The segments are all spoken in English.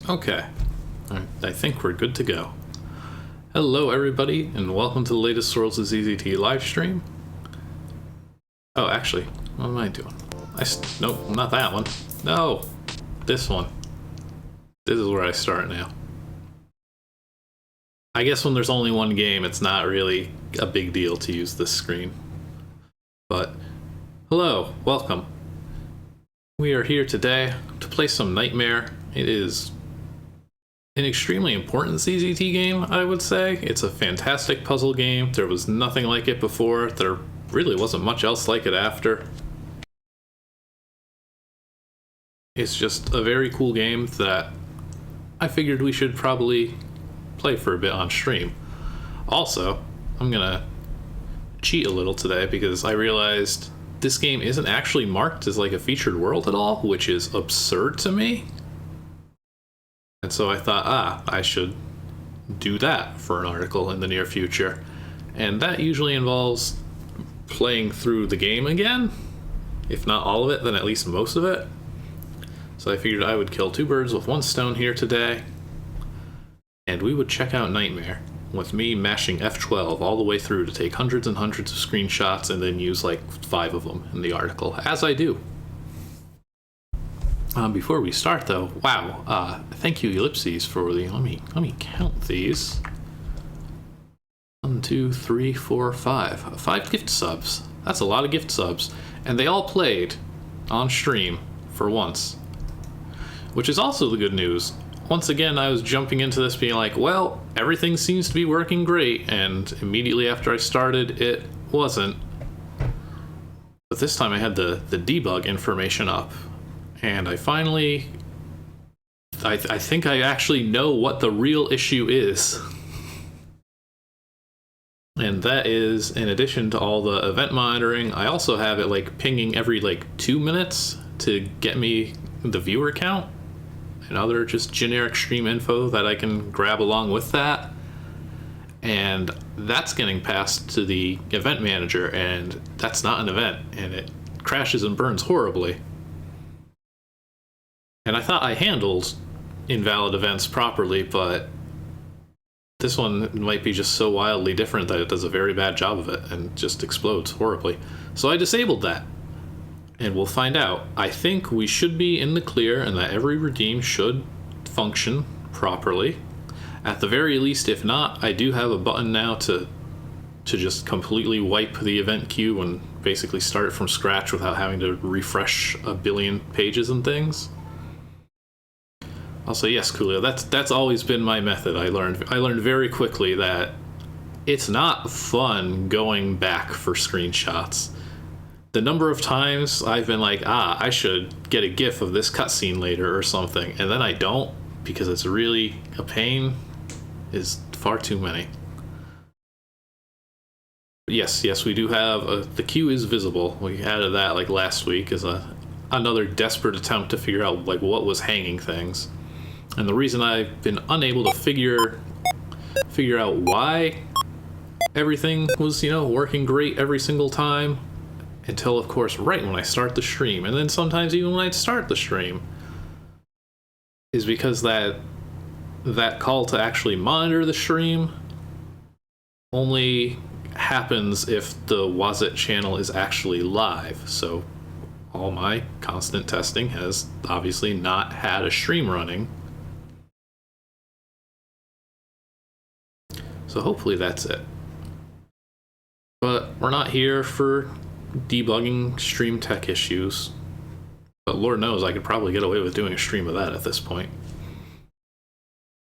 Okay, I think we're good to go. Hello everybody, and welcome to the latest Swords of ZZT livestream. Oh, actually, what am I doing? Nope, not that one. No, this one. This is where I start now. I guess when there's only one game, it's not really a big deal to use this screen. But, hello, welcome. We are here today to play some Nightmare. It is an extremely important ZZT game, I would say. It's a fantastic puzzle game. There was nothing like it before. There really wasn't much else like it after. It's just a very cool game that I figured we should probably play for a bit on stream. Also, I'm gonna cheat a little today because I realized this game isn't actually marked as like a featured world at all, which is absurd to me. And so I thought, I should do that for an article in the near future. And that usually involves playing through the game again. If not all of it, then at least most of it. So I figured I would kill two birds with one stone here today. And we would check out Nightmare with me mashing F12 all the way through to take hundreds and hundreds of screenshots and then use like 5 of them in the article, as I do. Before we start though, wow, thank you Ellipses for the, let me count these. 1, 2, 3, 4, 5. 5 gift subs. That's a lot of gift subs. And they all played on stream for once. Which is also the good news. Once again, I was jumping into this being like, well, everything seems to be working great, and immediately after I started, it wasn't. But this time I had the debug information up. And I finally, I think I actually know what the real issue is. And that is, in addition to all the event monitoring, I also have it like pinging every like 2 minutes to get me the viewer count and other just generic stream info that I can grab along with that. And that's getting passed to the event manager, and that's not an event, and it crashes and burns horribly. And I thought I handled invalid events properly, but this one might be just so wildly different that it does a very bad job of it and just explodes horribly. So I disabled that, and we'll find out. I think we should be in the clear and that every redeem should function properly. At the very least, if not, I do have a button now to just completely wipe the event queue and basically start it from scratch without having to refresh a billion pages and things. I'll say yes, Coolio. That's always been my method. I learned very quickly that it's not fun going back for screenshots. The number of times I've been like, I should get a GIF of this cutscene later or something, and then I don't because it's really a pain, is far too many. But yes, we do have the queue is visible. We added that like last week as another desperate attempt to figure out like what was hanging things. And the reason I've been unable to figure out why everything was, working great every single time until, of course, right when I start the stream, and then sometimes even when I start the stream, is because that call to actually monitor the stream only happens if the WAZT channel is actually live. So all my constant testing has obviously not had a stream running. So hopefully that's it. But we're not here for debugging stream tech issues. But Lord knows I could probably get away with doing a stream of that at this point.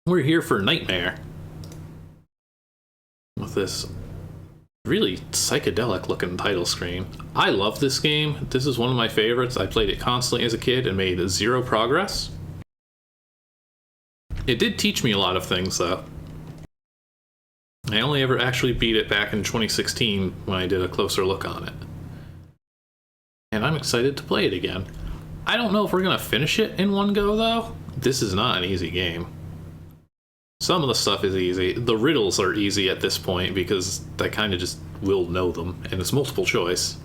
We're here for Nightmare. With this really psychedelic looking title screen. I love this game. This is one of my favorites. I played it constantly as a kid and made 0 progress. It did teach me a lot of things though. I only ever actually beat it back in 2016 when I did a closer look on it. And I'm excited to play it again. I don't know if we're gonna finish it in one go though. This is not an easy game. Some of the stuff is easy. The riddles are easy at this point because I kind of just will know them, and it's multiple choice.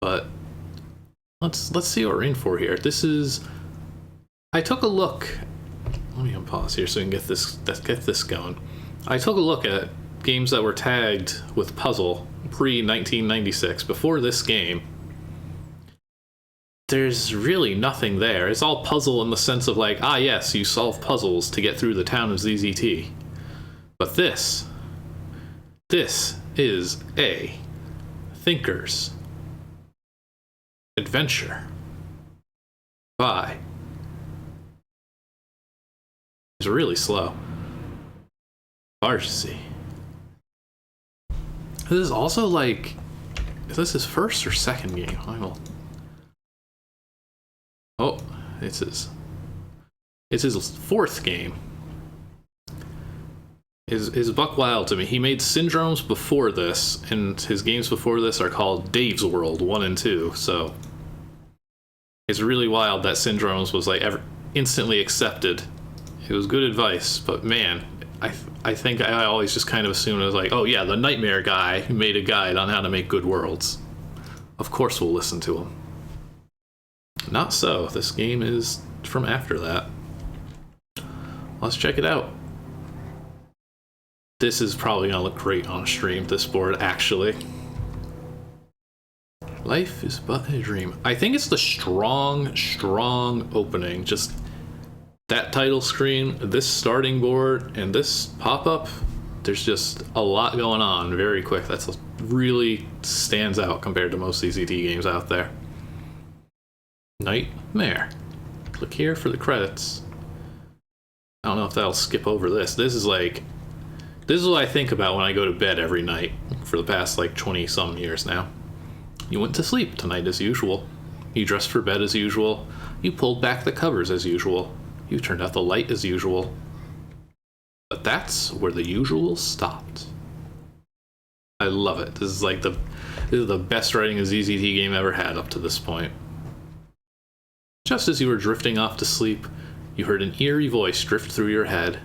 But let's see what we're in for here. This is... I took a look let me unpause here so we can get this going. I took a look at games that were tagged with puzzle pre-1996, before this game. There's really nothing there. It's all puzzle in the sense of like, ah yes, you solve puzzles to get through the town of ZZT. But this is a thinker's adventure by... It's really slow. Hard to see. This is also like... Is this his first or second game? Oh, it's his fourth game. Is buck wild to me. He made Syndromes before this, and his games before this are called Dave's World 1 and 2, so it's really wild that Syndromes was like instantly accepted. It was good advice, but man, I think I always just kind of assumed it was like, oh yeah, the Nightmare guy who made a guide on how to make good worlds. Of course we'll listen to him. Not so. This game is from after that. Let's check it out. This is probably gonna look great on stream, this board, actually. Life is but a dream. I think it's the strong opening. Just that title screen, this starting board, and this pop-up. There's just a lot going on very quick. That's really stands out compared to most ZZT games out there. Nightmare. Click here for the credits. I don't know if that'll skip over this. This is what I think about when I go to bed every night for the past like 20-some years now. You went to sleep tonight as usual. You dressed for bed as usual. You pulled back the covers as usual. You turned out the light as usual. But that's where the usual stopped. I love it. This is the best writing a ZZT game ever had up to this point. Just as you were drifting off to sleep, you heard an eerie voice drift through your head.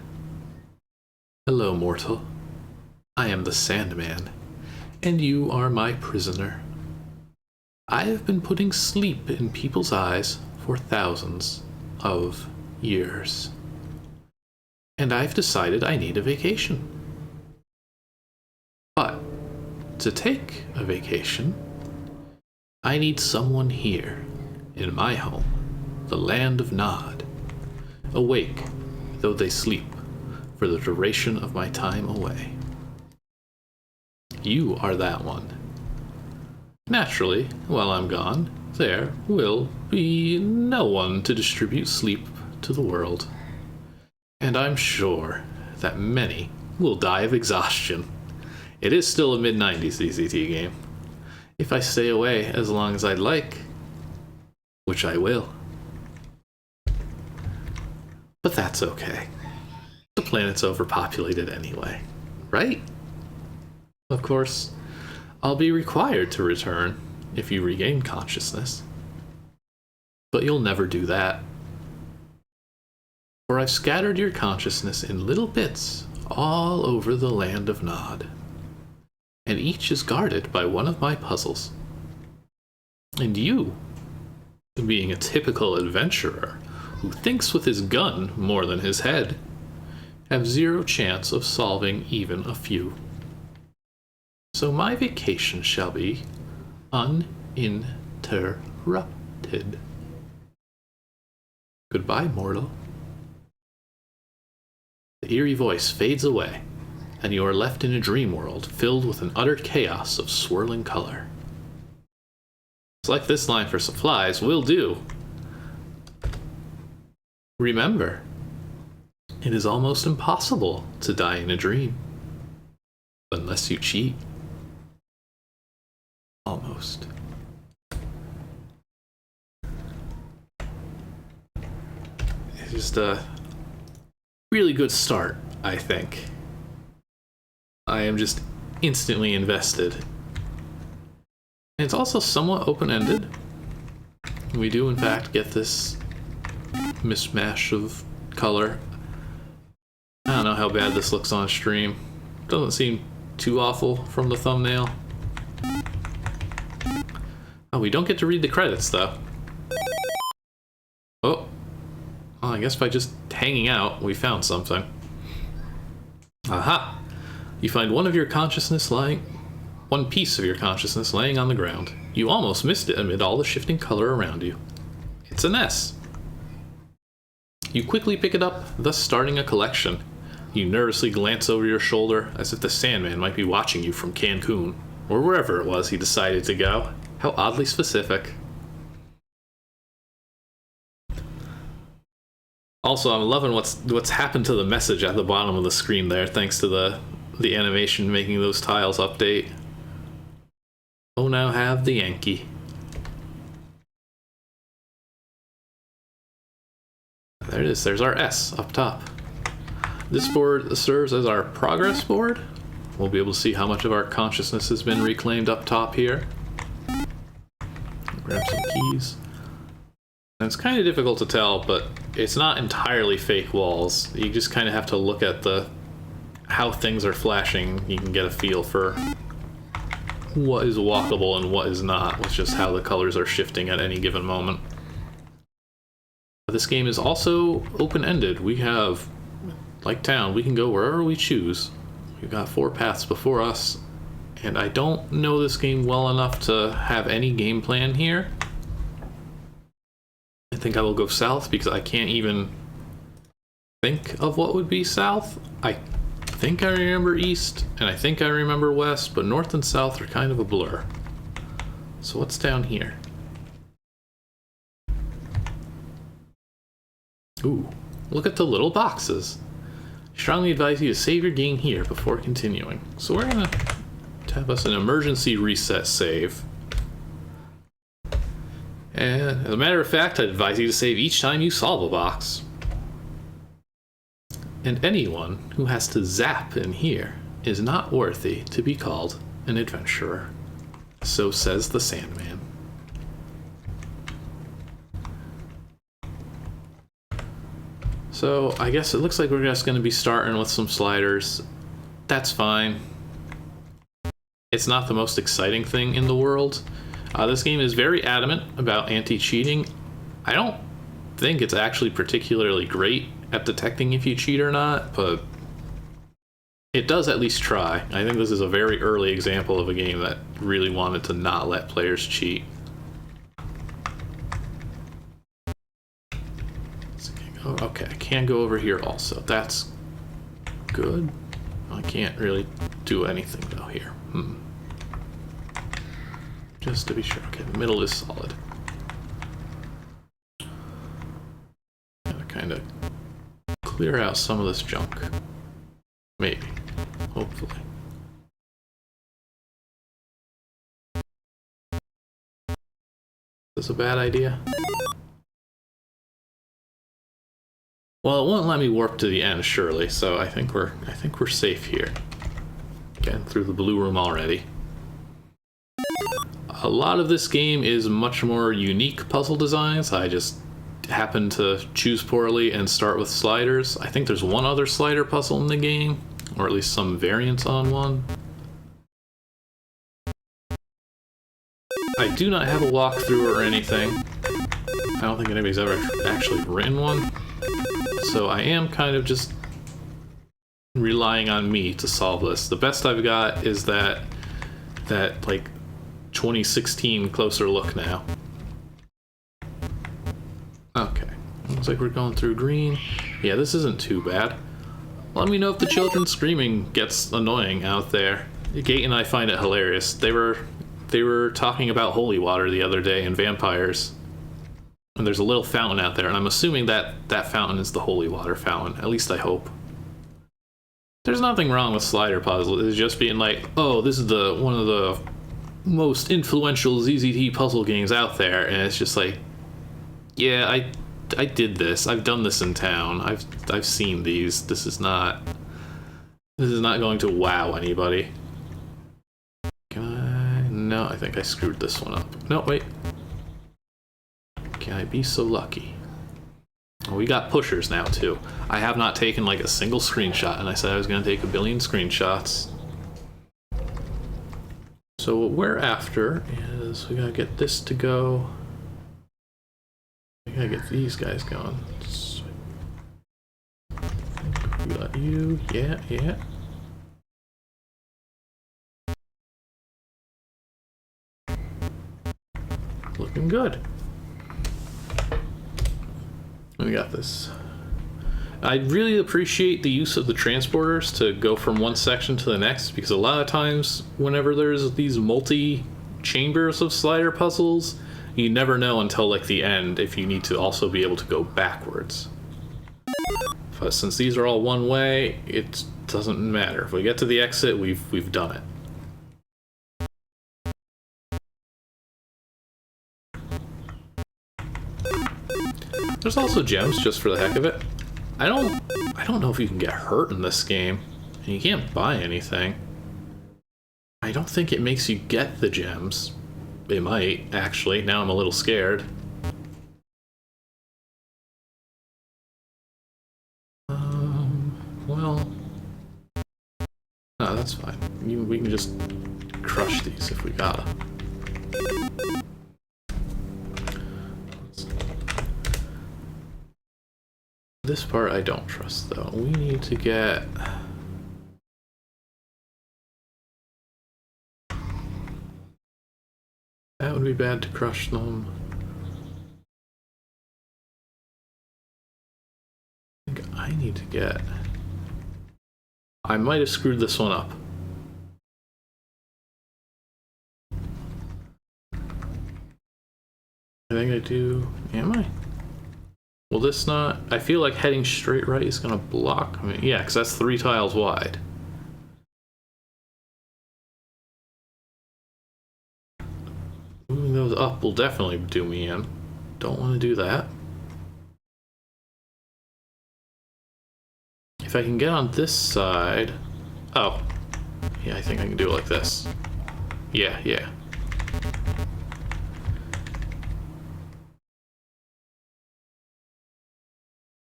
Hello, mortal. I am the Sandman, and you are my prisoner. I have been putting sleep in people's eyes for thousands of years. And I've decided I need a vacation. But to take a vacation, I need someone here in my home, the land of Nod, awake though they sleep for the duration of my time away. You are that one. Naturally, while I'm gone, there will be no one to distribute sleep to the world. And I'm sure that many will die of exhaustion. It is still a mid-90s ZZT game. If I stay away as long as I'd like, which I will. But that's okay. The planet's overpopulated anyway, right? Of course, I'll be required to return if you regain consciousness. But you'll never do that. For I've scattered your consciousness in little bits all over the land of Nod. And each is guarded by one of my puzzles. And you, being a typical adventurer who thinks with his gun more than his head, have zero chance of solving even a few. So my vacation shall be uninterrupted. Goodbye, mortal. The eerie voice fades away, and you are left in a dream world filled with an utter chaos of swirling color. Select this line for supplies, will do. Remember, it is almost impossible to die in a dream. Unless you cheat. Almost. It's just a really good start, I think. I am just instantly invested. And it's also somewhat open-ended. We do, in fact, get this mismatch of color. I don't know how bad this looks on stream. Doesn't seem too awful from the thumbnail. Oh, we don't get to read the credits, though. Oh, I guess by just hanging out, we found something. Aha! You find one piece of your consciousness laying on the ground. You almost missed it amid all the shifting color around you. It's an S. You quickly pick it up, thus starting a collection. You nervously glance over your shoulder, as if the Sandman might be watching you from Cancun, or wherever it was he decided to go. How oddly specific. Also, I'm loving what's happened to the message at the bottom of the screen there, thanks to the animation making those tiles update. Oh, now have the Yankee. There it is, there's our S up top. This board serves as our progress board. We'll be able to see how much of our consciousness has been reclaimed up top here. Grab some keys. And it's kind of difficult to tell, but it's not entirely fake walls. You just kind of have to look at how things are flashing. You can get a feel for what is walkable and what is not, with just how the colors are shifting at any given moment. This game is also open-ended. We have, like Town, we can go wherever we choose. We've got 4 paths before us, and I don't know this game well enough to have any game plan here. I think I will go south because I can't even think of what would be south. I think I remember east, and I think I remember west, but north and south are kind of a blur. So what's down here? Ooh, look at the little boxes. I strongly advise you to save your game here before continuing. So we're gonna have us an emergency reset save. And as a matter of fact, I'd advise you to save each time you solve a box. And anyone who has to zap in here is not worthy to be called an adventurer. So says the Sandman. So I guess it looks like we're just going to be starting with some sliders. That's fine. It's not the most exciting thing in the world. This game is very adamant about anti-cheating. I don't think it's actually particularly great at detecting if you cheat or not, but it does at least try. I think this is a very early example of a game that really wanted to not let players cheat. Oh, okay, I can go over here also. That's good. I can't really do anything though here. Just to be sure. Okay, the middle is solid. Gotta kind of clear out some of this junk. Maybe. Hopefully. Is this a bad idea? Well, it won't let me warp to the end, surely, so I think we're safe here. Getting through the blue room already. A lot of this game is much more unique puzzle designs. I just happened to choose poorly and start with sliders. I think there's one other slider puzzle in the game, or at least some variants on one. I do not have a walkthrough or anything. I don't think anybody's ever actually written one. So I am kind of just relying on me to solve this. The best I've got is that like 2016 closer look now. Okay, looks like we're going through green. Yeah, this isn't too bad. Let me know if the children screaming gets annoying out there. Gate and I find it hilarious. They were talking about holy water the other day and vampires. And there's a little fountain out there, and I'm assuming that fountain is the holy water fountain. At least I hope. There's nothing wrong with slider puzzles. It's just being like, oh, this is one of the most influential ZZT puzzle games out there, and it's just like, yeah, I did this. I've done this in town. I've seen these. This is not going to wow anybody. Can I? No, I think I screwed this one up. No, wait. Can I be so lucky? Oh, we got pushers now too. I have not taken like a single screenshot, and I said I was going to take a billion screenshots. So what we're after is we gotta get this to go. We gotta get these guys going. you. Yeah, yeah. Looking good. We got this. I really appreciate the use of the transporters to go from one section to the next, because a lot of times whenever there's these multi-chambers of slider puzzles, you never know until like the end if you need to also be able to go backwards. But since these are all one way, it doesn't matter. If we get to the exit, we've done it. There's also gems just for the heck of it. I don't know if you can get hurt in this game, and you can't buy anything. I don't think it makes you get the gems. It might, actually. Now I'm a little scared. Well, no, that's fine. We can just crush these if we gotta. This part I don't trust, though. We need to get... That would be bad to crush them. I think I need to get... I might have screwed this one up. I think I do... Am I? Will this not... I feel like heading straight right is gonna block me. Yeah, because that's 3 tiles wide. Moving those up will definitely do me in. Don't want to do that. If I can get on this side... Oh. Yeah, I think I can do it like this. Yeah, yeah.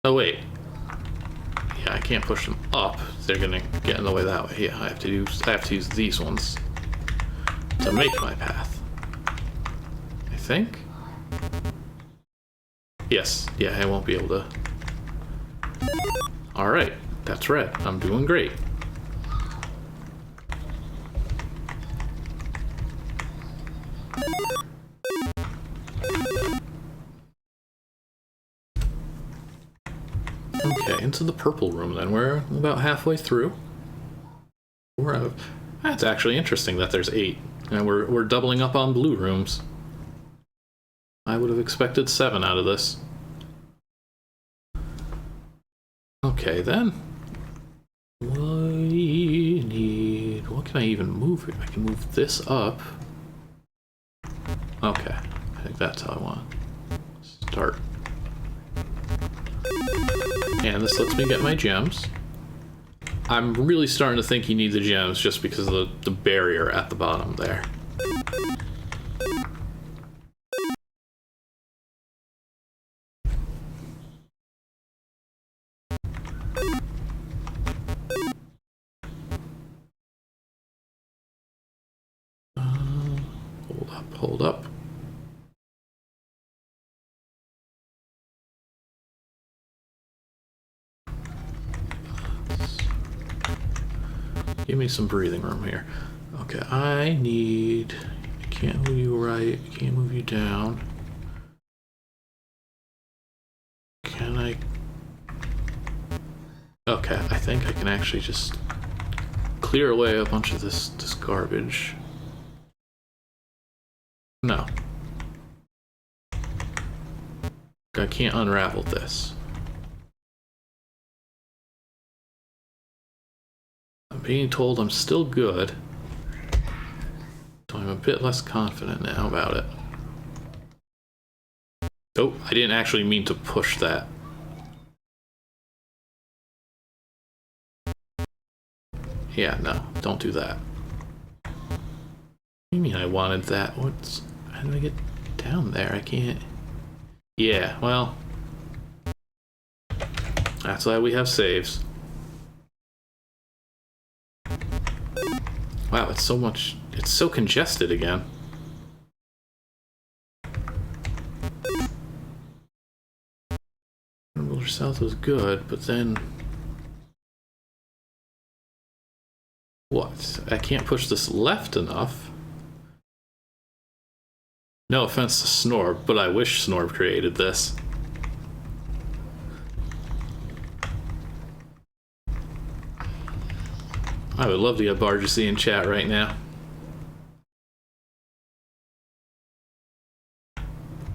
Oh, wait. Yeah, I can't push them up. They're gonna get in the way that way. Yeah, I have to use these ones to make my path. I think? Yes. Yeah, I won't be able to... Alright. That's red. I'm doing great. Okay, into the purple room then. We're about halfway through. That's actually interesting that there's 8. And we're doubling up on blue rooms. I would have expected 7 out of this. Okay, then. We need... What can I even move here? I can move this up. Okay, I think that's how I want to start. And this lets me get my gems. I'm really starting to think you need the gems just because of the barrier at the bottom there. Hold up. Give me some breathing room here. Okay, I need... I can't move you right, I can't move you down. Can I... Okay, I think I can actually just clear away a bunch of this garbage. No. I can't unravel this. I'm being told I'm still good. So I'm a bit less confident now about it. Oh, I didn't actually mean to push that. Yeah, no, don't do that. What do you mean I wanted that? How do I get down there? I can't... Yeah, well... That's why we have saves. Wow, it's so much... It's so congested again. Ruler South was good, but then... What? I can't push this left enough. No offense to Snorb, but I wish Snorb created this. I would love to get Bargesy in chat right now.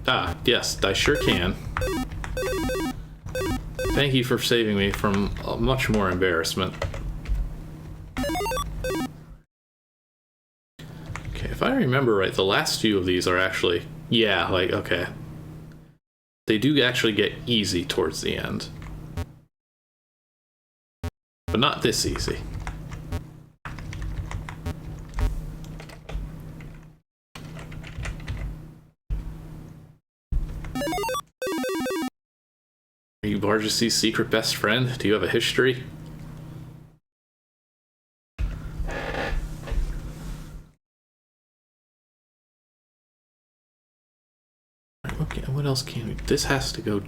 Ah, yes, I sure can. Thank you for saving me from much more embarrassment. Okay, if I remember right, the last few of these are actually... Yeah, like, okay. They do actually get easy towards the end. But not this easy. Are you Bargesy's secret best friend? Do you have a history? Okay, what else can we... This has to go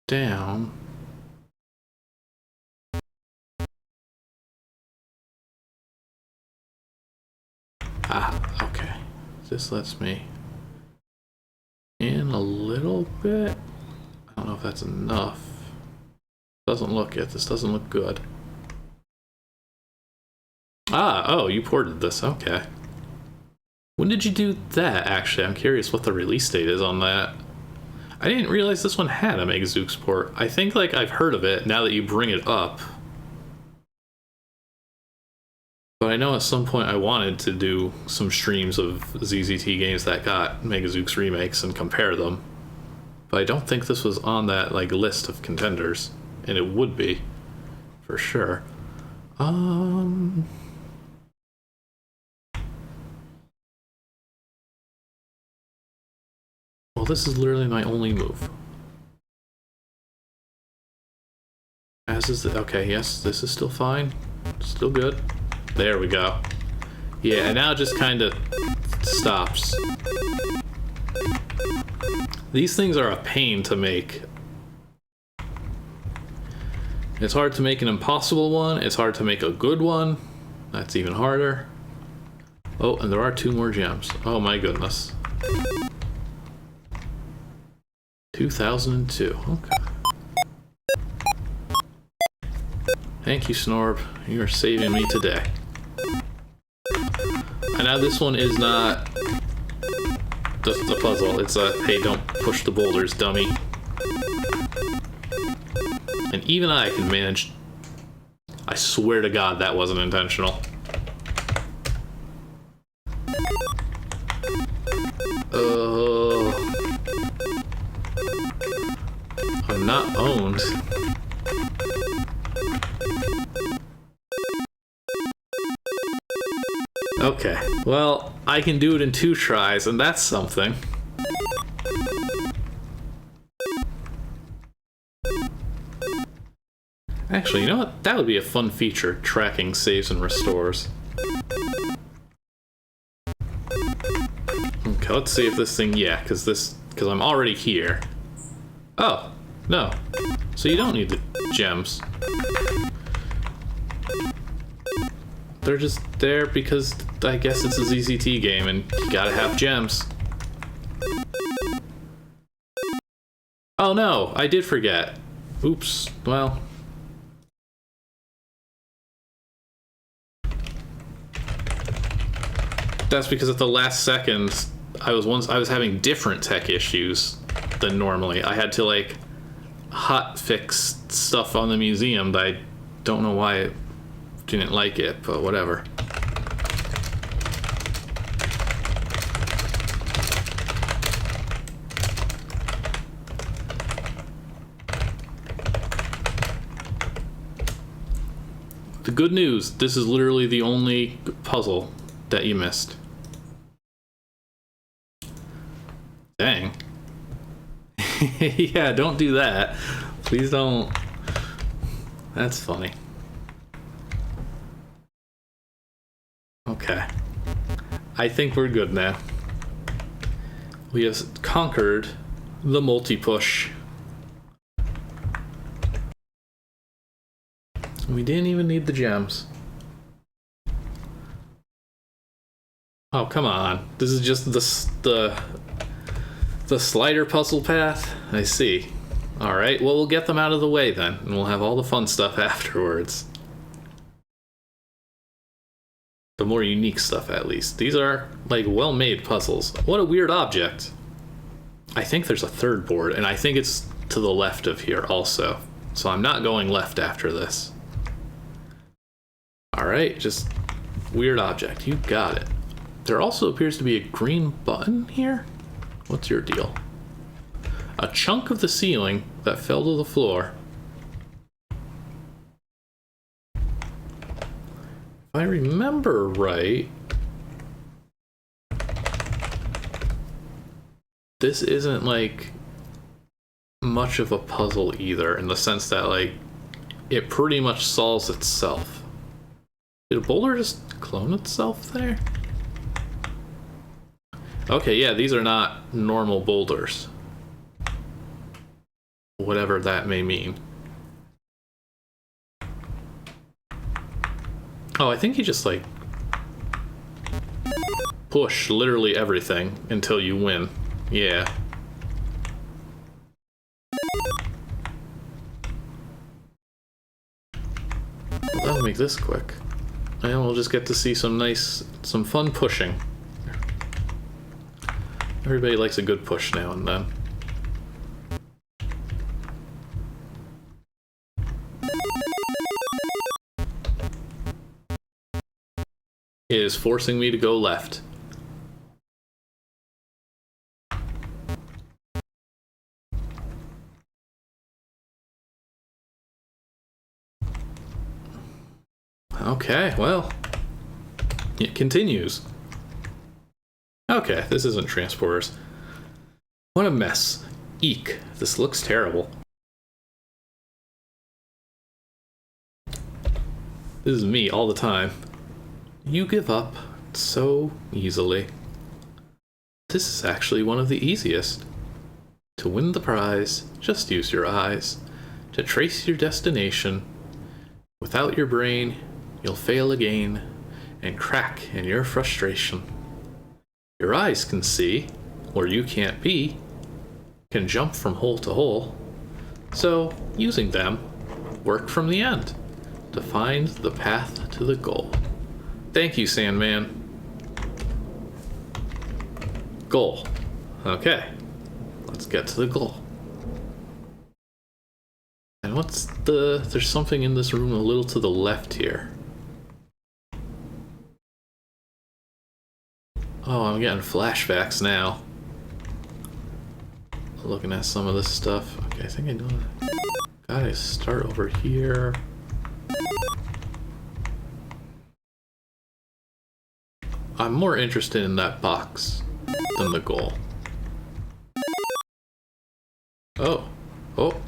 down. Ah, okay. This lets me in a little bit. I don't know if that's enough. Doesn't look it. This doesn't look good. Ah, oh, you ported this. Okay. When did you do that, actually? I'm curious what the release date is on that. I didn't realize this one had a Mega Zooks port. I think, like, I've heard of it now that you bring it up. But I know at some point I wanted to do some streams of ZZT games that got Mega Zooks remakes and compare them. But I don't think this was on that, like, list of contenders. And it would be, for sure. Well, this is literally my only move. As is the... Okay, yes, this is still fine. Still good. There we go. Yeah, and now it just kind of stops. These things are a pain to make. It's hard to make an impossible one. It's hard to make a good one. That's even harder. Oh, and there are 2 more gems. Oh my goodness. 2002. Okay. Thank you, Snorb. You are saving me today. And now this one is not just a puzzle. It's a, hey, don't push the boulders, dummy. And even I can manage. I swear to God that wasn't intentional. I'm not owned. Okay, well, I can do it in 2 tries, and that's something. Actually, you know what? That would be a fun feature, tracking saves and restores. Okay, let's see if this thing... Yeah, because I'm already here. Oh, no. So you don't need the gems. They're just there because I guess it's a ZZT game and you gotta have gems. Oh no, I did forget. Oops, well... That's because at the last second, I was having different tech issues than normally. I had to, like, hot fix stuff on the museum that I don't know why it didn't like it, but whatever. The good news, this is literally the only puzzle that you missed. Dang. Yeah, don't do that. Please don't. That's funny. Okay. I think we're good now. We have conquered the multi-push. We didn't even need the gems. Oh, come on. This is just the slider puzzle path? I see. Alright, well, we'll get them out of the way then, and we'll have all the fun stuff afterwards. The more unique stuff, at least. These are, like, well-made puzzles. What a weird object. I think there's a third board, and I think it's to the left of here also. So I'm not going left after this. Alright, just weird object. You got it. There also appears to be a green button here. What's your deal? A chunk of the ceiling that fell to the floor. If I remember right, this isn't like much of a puzzle either, in the sense that like it pretty much solves itself. Did a boulder just clone itself there? Okay, yeah, these are not normal boulders. Whatever that may mean. Oh, I think you just like push literally everything until you win. Yeah. Well, that'll make this quick. And we'll just get to see some fun pushing. Everybody likes a good push now and then. It is forcing me to go left. Okay, well, it continues. Okay, this isn't transporters. What a mess. Eek, this looks terrible. This is me all the time. You give up so easily. This is actually one of the easiest. To win the prize, just use your eyes. To trace your destination. Without your brain, you'll fail again and crack in your frustration. Your eyes can see where you can't be, can jump from hole to hole. So, using them, work from the end to find the path to the goal. Thank you, Sandman. Goal. Okay. Let's get to the goal. And there's something in this room a little to the left here. Oh, I'm getting flashbacks now. Looking at some of this stuff. Okay, I think I know that. Gotta start over here. I'm more interested in that box than the goal. Oh. Oh.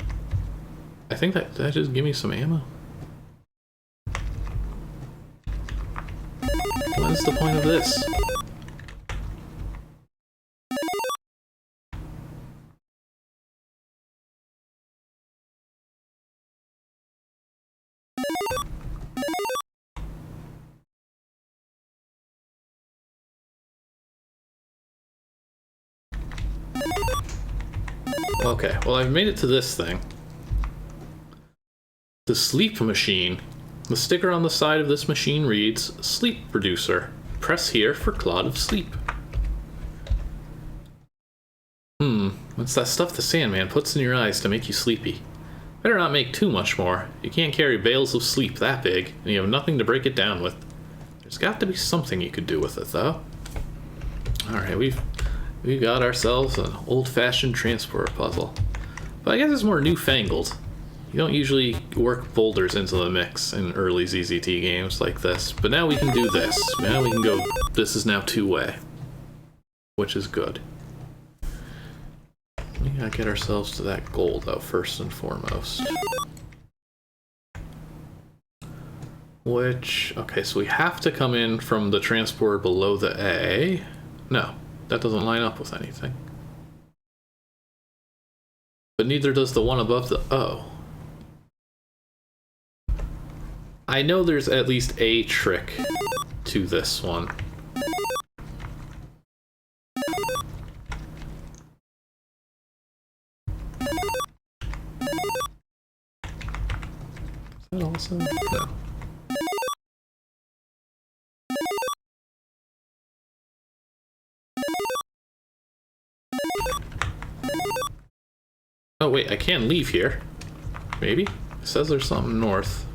I think that just give me some ammo. What is the point of this? Okay, well, I've made it to this thing. The sleep machine. The sticker on the side of this machine reads, Sleep Producer. Press here for Clod of Sleep. What's that stuff the Sandman puts in your eyes to make you sleepy? Better not make too much more. You can't carry bales of sleep that big, and you have nothing to break it down with. There's got to be something you could do with it, though. Alright, we've got ourselves an old-fashioned transporter puzzle. But I guess it's more newfangled. You don't usually work boulders into the mix in early ZZT games like this. But now we can do this. Now we can go, this is now two-way. Which is good. We gotta get ourselves to that goal, though, first and foremost. Okay, so we have to come in from the transporter below the A. No. That doesn't line up with anything. But neither does the one above the O. I know there's at least a trick to this one. that also? No. Oh wait, I can leave here. Maybe? It says there's something north.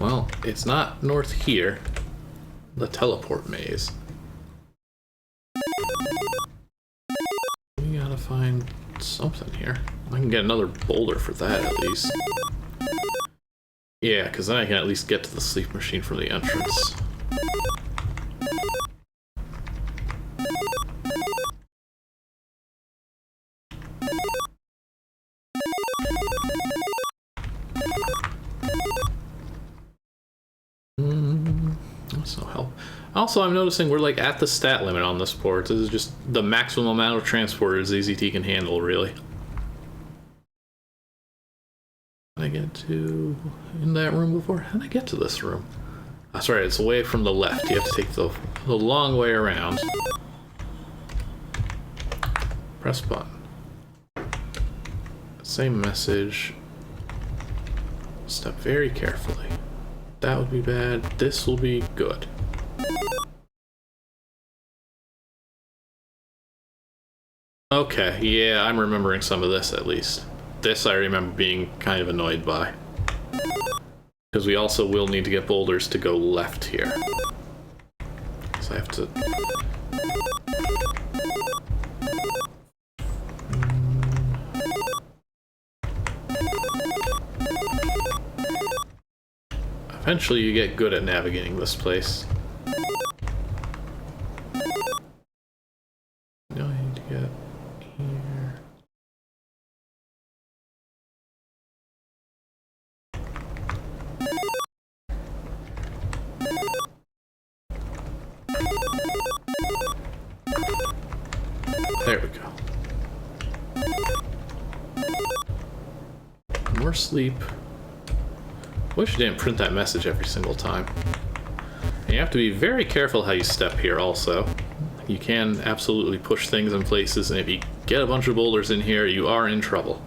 Well, it's not north here. The teleport maze. We gotta find something here. I can get another boulder for that at least. Yeah, because then I can at least get to the sleep machine from the entrance. That's no help. Also, I'm noticing we're like at the stat limit on this port. This is just the maximum amount of transporters ZZT can handle, really. How did I get to in that room before? How did I get to this room? That's right, it's away from the left. You have to take the long way around. Press button. Same message. Step very carefully. That would be bad. This will be good. Okay, yeah, I'm remembering some of this at least. This I remember being kind of annoyed by. Because we also will need to get boulders to go left here. So I have to... Eventually you get good at navigating this place. Now I need to get here. There we go. More sleep. Wish you didn't print that message every single time. And you have to be very careful how you step here also. You can absolutely push things in places, and if you get a bunch of boulders in here, you are in trouble.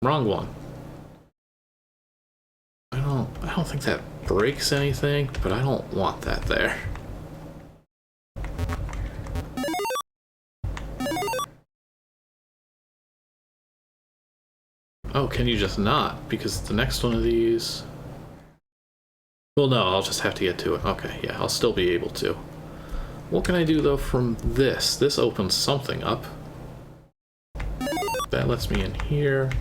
Wrong one. I don't think that breaks anything, but I don't want that there. Oh, can you just not? Because the next one of these... Well, no, I'll just have to get to it. Okay, yeah, I'll still be able to. What can I do, though, from this? This opens something up. That lets me in here.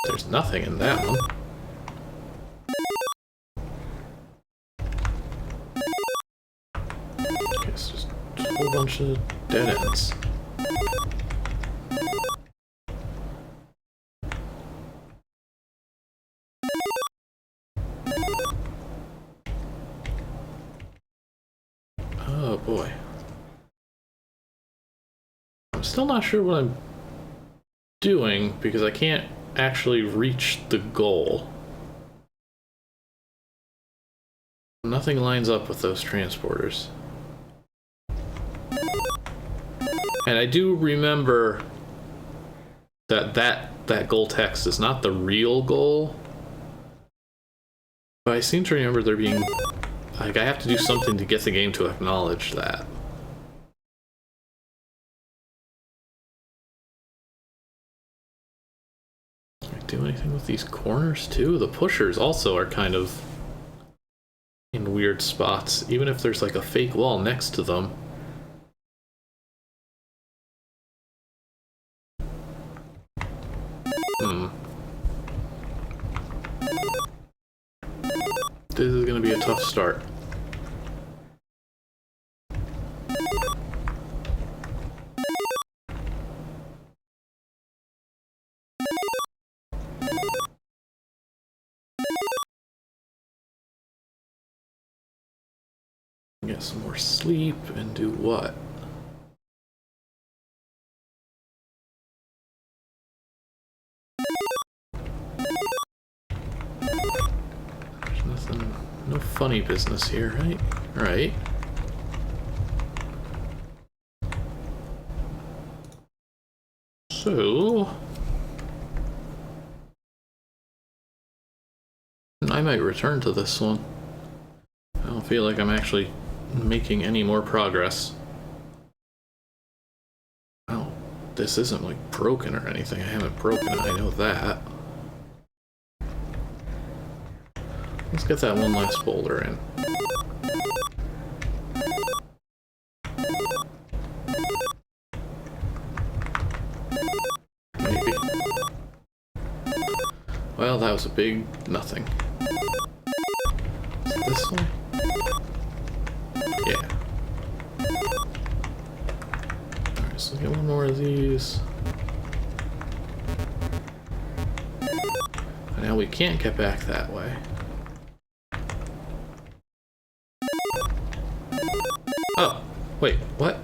There's nothing in that one. It's just a whole bunch of dead ends. Oh boy. I'm still not sure what I'm doing because I can't actually reach the goal. Nothing lines up with those transporters. And I do remember that goal text is not the real goal. But I seem to remember there being... like, I have to do something to get the game to acknowledge that. Can I do anything with these corners, too? The pushers also are kind of in weird spots, even if there's like a fake wall next to them. This is going to be a tough start. Get some more sleep and do what? No funny business here, right? Right. So... I might return to this one. I don't feel like I'm actually making any more progress. Oh, this isn't like broken or anything. I haven't broken it, I know that. Let's get that one last boulder in. Maybe. Well, that was a big nothing. Is it this one? Yeah. Alright, so get one more of these. Now we can't get back that way. Oh, wait, what?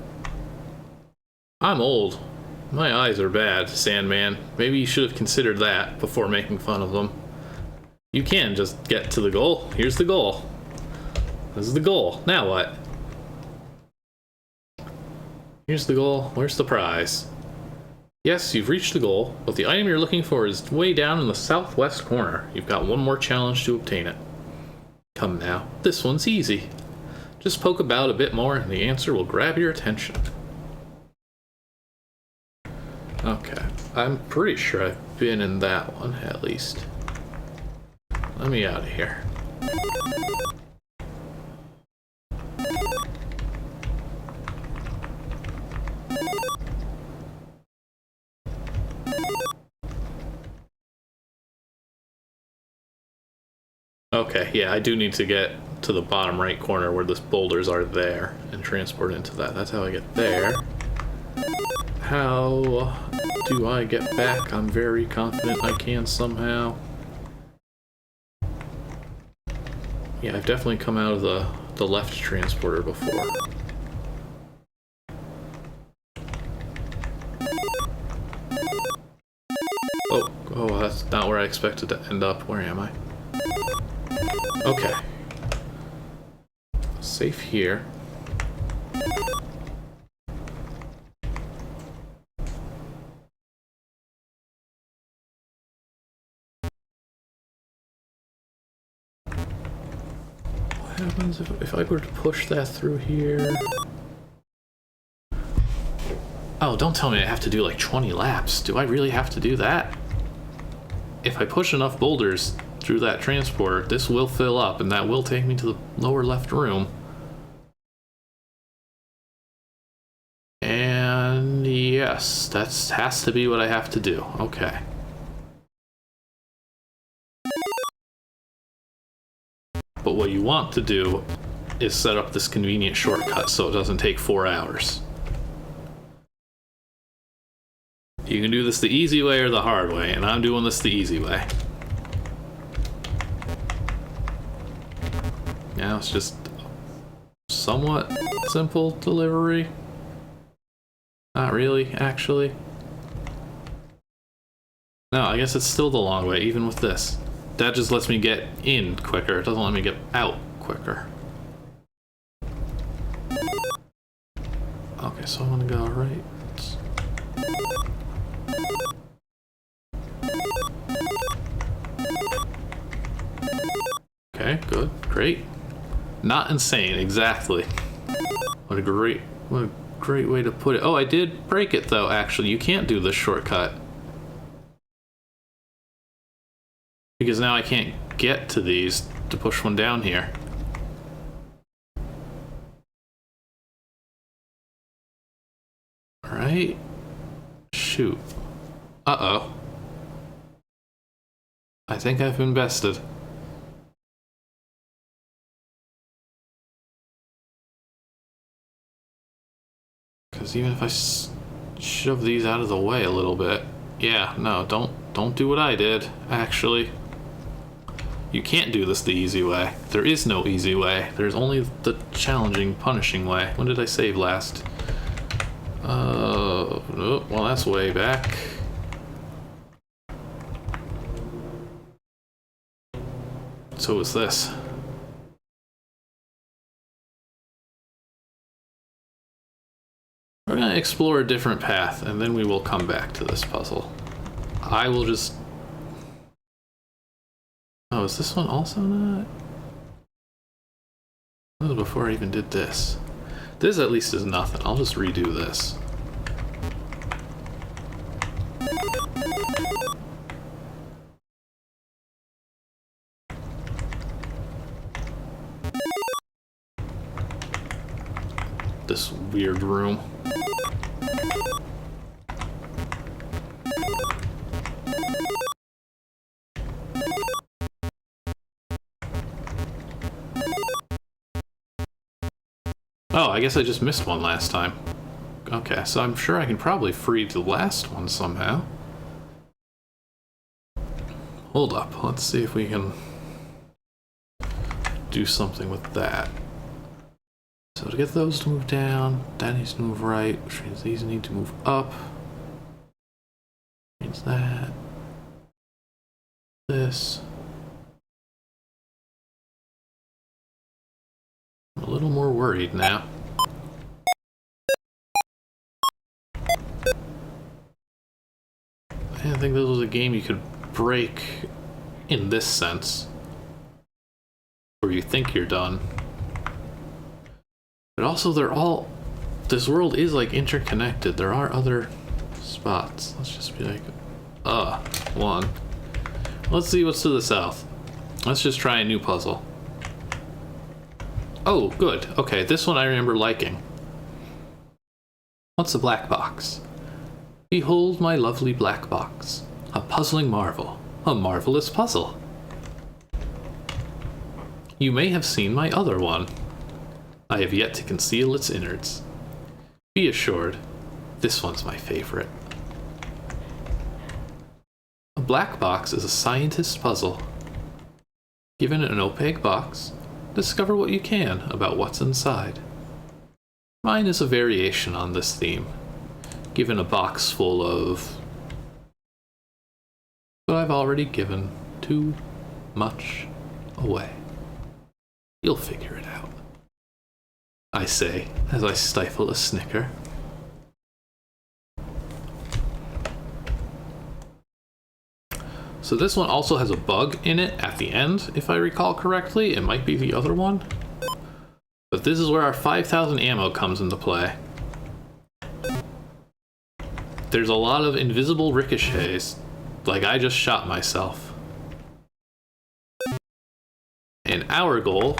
I'm old. My eyes are bad, Sandman. Maybe you should have considered that before making fun of them. You can just get to the goal. Here's the goal. This is the goal. Now what? Here's the goal. Where's the prize? Yes, you've reached the goal, but the item you're looking for is way down in the southwest corner. You've got one more challenge to obtain it. Come now. This one's easy. Just poke about a bit more and the answer will grab your attention. Okay, I'm pretty sure I've been in that one, at least. Let me out of here. Okay, yeah, I do need to get to the bottom right corner where the boulders are there and transport into that. That's how I get there. How do I get back? I'm very confident I can somehow. Yeah, I've definitely come out of the left transporter before. Oh, that's not where I expected to end up. Where am I? Okay. Safe here. What happens if I were to push that through here? Oh, don't tell me I have to do like 20 laps. Do I really have to do that? If I push enough boulders through that transporter, this will fill up and that will take me to the lower left room. And yes, that has to be what I have to do. Okay. But what you want to do is set up this convenient shortcut so it doesn't take 4 hours. You can do this the easy way or the hard way, and I'm doing this the easy way. Now it's just somewhat simple delivery. Not really, actually. No, I guess it's still the long way, even with this. That just lets me get in quicker. It doesn't let me get out quicker. Okay, so I'm gonna go right. Okay, good, great. Not insane, exactly. What a great way to put it. Oh, I did break it though, actually. You can't do this shortcut. Because now I can't get to these to push one down here. Alright. Shoot. Uh-oh. I think I've been bested. Because even if I shove these out of the way a little bit. Yeah, no, don't do what I did, actually. You can't do this the easy way. There is no easy way. There's only the challenging, punishing way. When did I save last? Oh, well, that's way back. So is this. We're gonna explore a different path, and then we will come back to this puzzle. I will just... Oh, is this one also not? That was before I even did this. This at least is nothing. I'll just redo this. This weird room. Oh, I guess I just missed one last time. Okay, so I'm sure I can probably free the last one somehow. Hold up, let's see if we can do something with that. So to get those to move down, that needs to move right, which means these need to move up. Means that. This. I'm a little more worried now. I didn't think this was a game you could break in this sense. Where you think you're done. But also they're all... This world is like interconnected. There are other spots. Let's just be like... one. Let's see what's to the south. Let's just try a new puzzle. Oh, good. Okay, this one I remember liking. What's a black box? Behold my lovely black box. A puzzling marvel. A marvelous puzzle. You may have seen my other one. I have yet to conceal its innards. Be assured, this one's my favorite. A black box is a scientist's puzzle. Given an opaque box, discover what you can about what's inside. Mine is a variation on this theme, given a box full of... But I've already given too much away. You'll figure it out, I say, as I stifle a snicker. So this one also has a bug in it at the end, if I recall correctly. It might be the other one. But this is where our 5,000 ammo comes into play. There's a lot of invisible ricochets, like I just shot myself. And our goal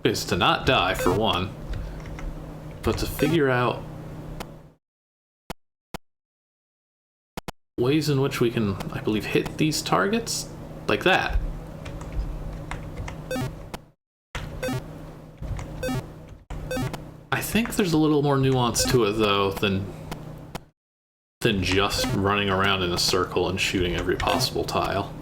is to not die, for one, but to figure out ways in which we can, I believe, hit these targets like that. I think there's a little more nuance to it, though, than just running around in a circle and shooting every possible tile.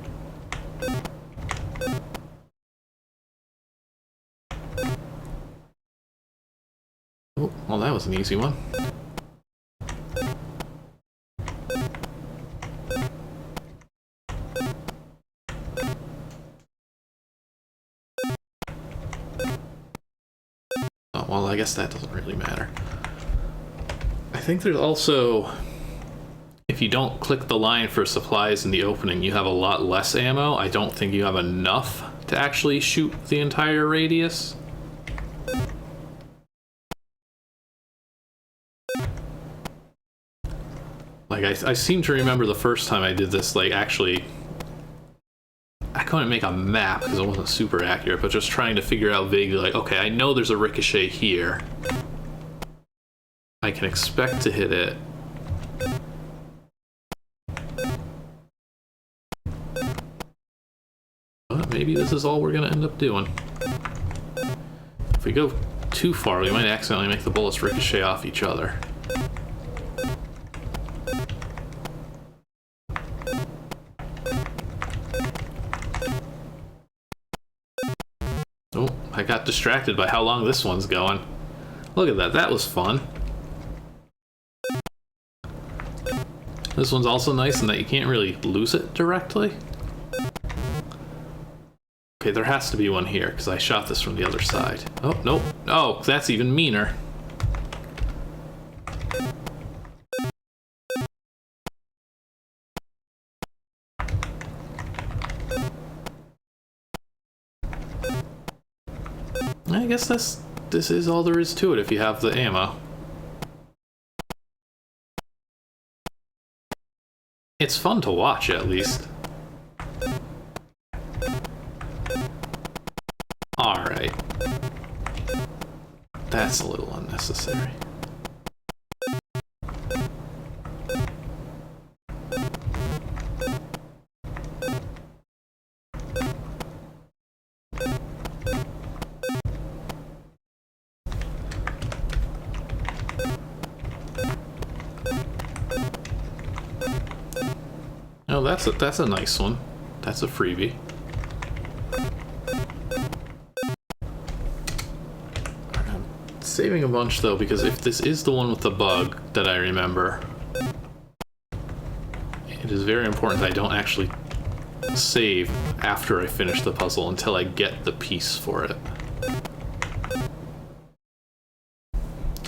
Oh, well, that was an easy one. Oh, well, I guess that doesn't really matter. I think there's also... If you don't click the line for supplies in the opening, you have a lot less ammo. I don't think you have enough to actually shoot the entire radius. Like, I seem to remember the first time I did this, like, actually... I couldn't make a map because it wasn't super accurate, but just trying to figure out vaguely, like, okay, I know there's a ricochet here. I can expect to hit it. But maybe this is all we're gonna end up doing. If we go too far, we might accidentally make the bullets ricochet off each other. Oh, I got distracted by how long this one's going. Look at that, that was fun. This one's also nice in that you can't really lose it directly. Okay, there has to be one here, because I shot this from the other side. Oh, nope. Oh, that's even meaner. I guess this is all there is to it if you have the ammo. It's fun to watch, at least. Alright. That's a little unnecessary. Oh, that's a nice one. That's a freebie. I'm saving a bunch though, because if this is the one with the bug that I remember, it is very important that I don't actually save after I finish the puzzle until I get the piece for it.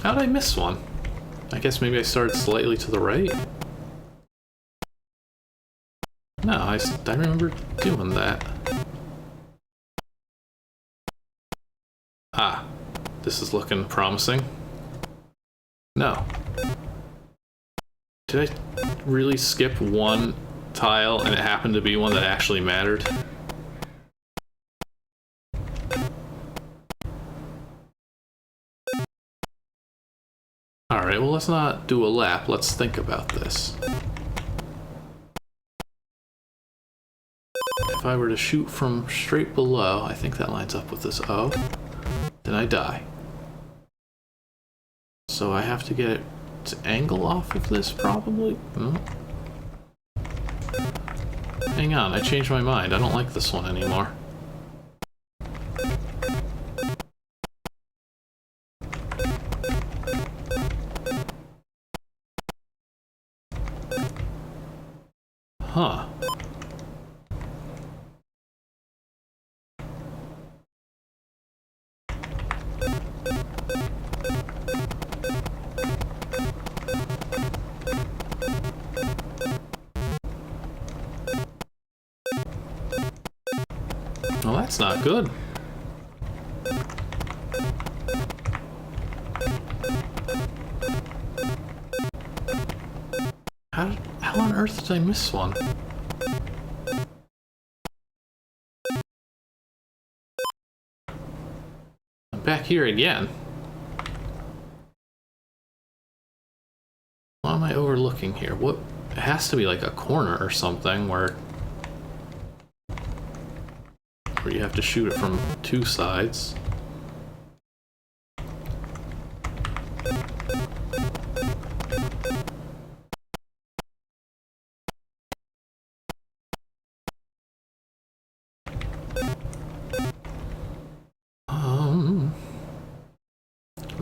How did I miss one? I guess maybe I started slightly to the right? No, I remember doing that. Ah, this is looking promising. No. Did I really skip one tile and it happened to be one that actually mattered? Alright, well let's not do a lap, let's think about this. If I were to shoot from straight below, I think that lines up with this O, then I die. So I have to get it to angle off of this, probably? Hmm. Hang on, I changed my mind. I don't like this one anymore. Huh. Well, that's not good. How on earth did I miss one? I'm back here again. What am I overlooking here? What? It has to be like a corner or something where you have to shoot it from two sides.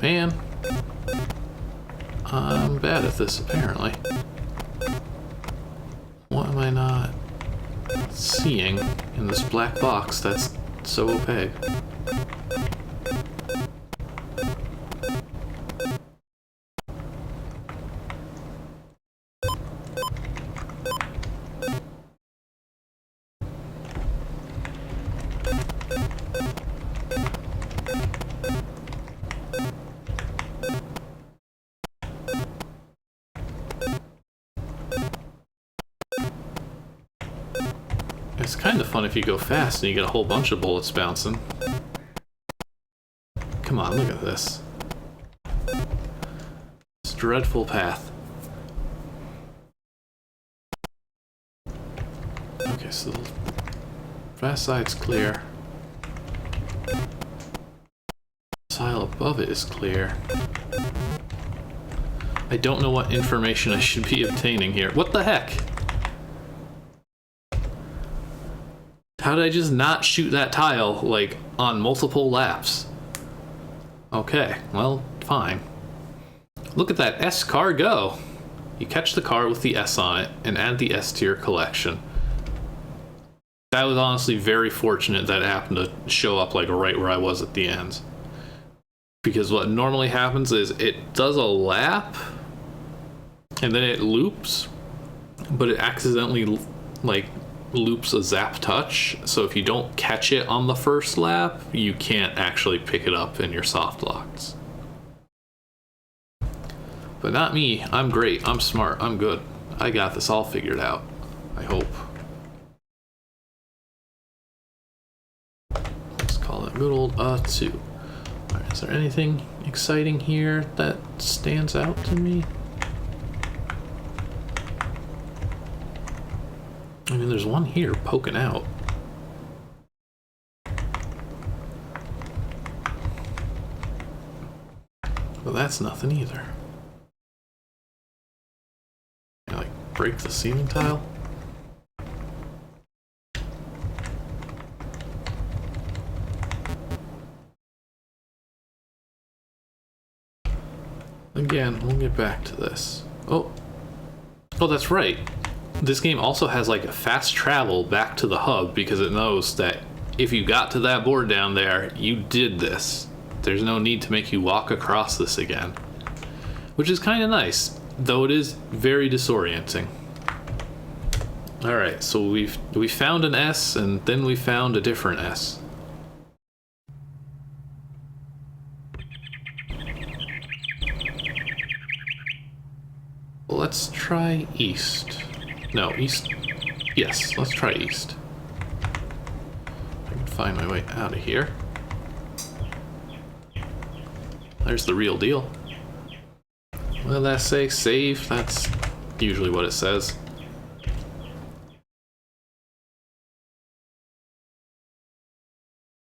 Man, I'm bad at this apparently. What am I not seeing in this black box that's so opaque? It's kind of fun if you go fast and you get a whole bunch of bullets bouncing. Come on, look at this. This dreadful path. Okay, so the fast side's clear. The tile above it is clear. I don't know what information I should be obtaining here. What the heck? How did I just not shoot that tile, like, on multiple laps? Okay, well, fine. Look at that S car go! You catch the car with the S on it and add the S to your collection. That was honestly very fortunate that it happened to show up like right where I was at the end. Because what normally happens is it does a lap and then it loops, but it accidentally like loops a zap touch. So if you don't catch it on the first lap, you can't actually pick it up in your soft locks. But not me. I'm great. I'm smart. I'm good. I got this all figured out. I hope. Let's call it good old 2. Alright, is there anything exciting here that stands out to me? I mean, there's one here poking out. But that's nothing either. Can I, like, break the ceiling tile? Again, we'll get back to this. Oh, that's right. This game also has like a fast travel back to the hub because it knows that if you got to that board down there, you did this. There's no need to make you walk across this again, which is kind of nice, though it is very disorienting. All right, so we found an S and then we found a different S. Let's try east. No, east. Yes, let's try east. I can find my way out of here. There's the real deal. What did that say? Save? That's usually what it says.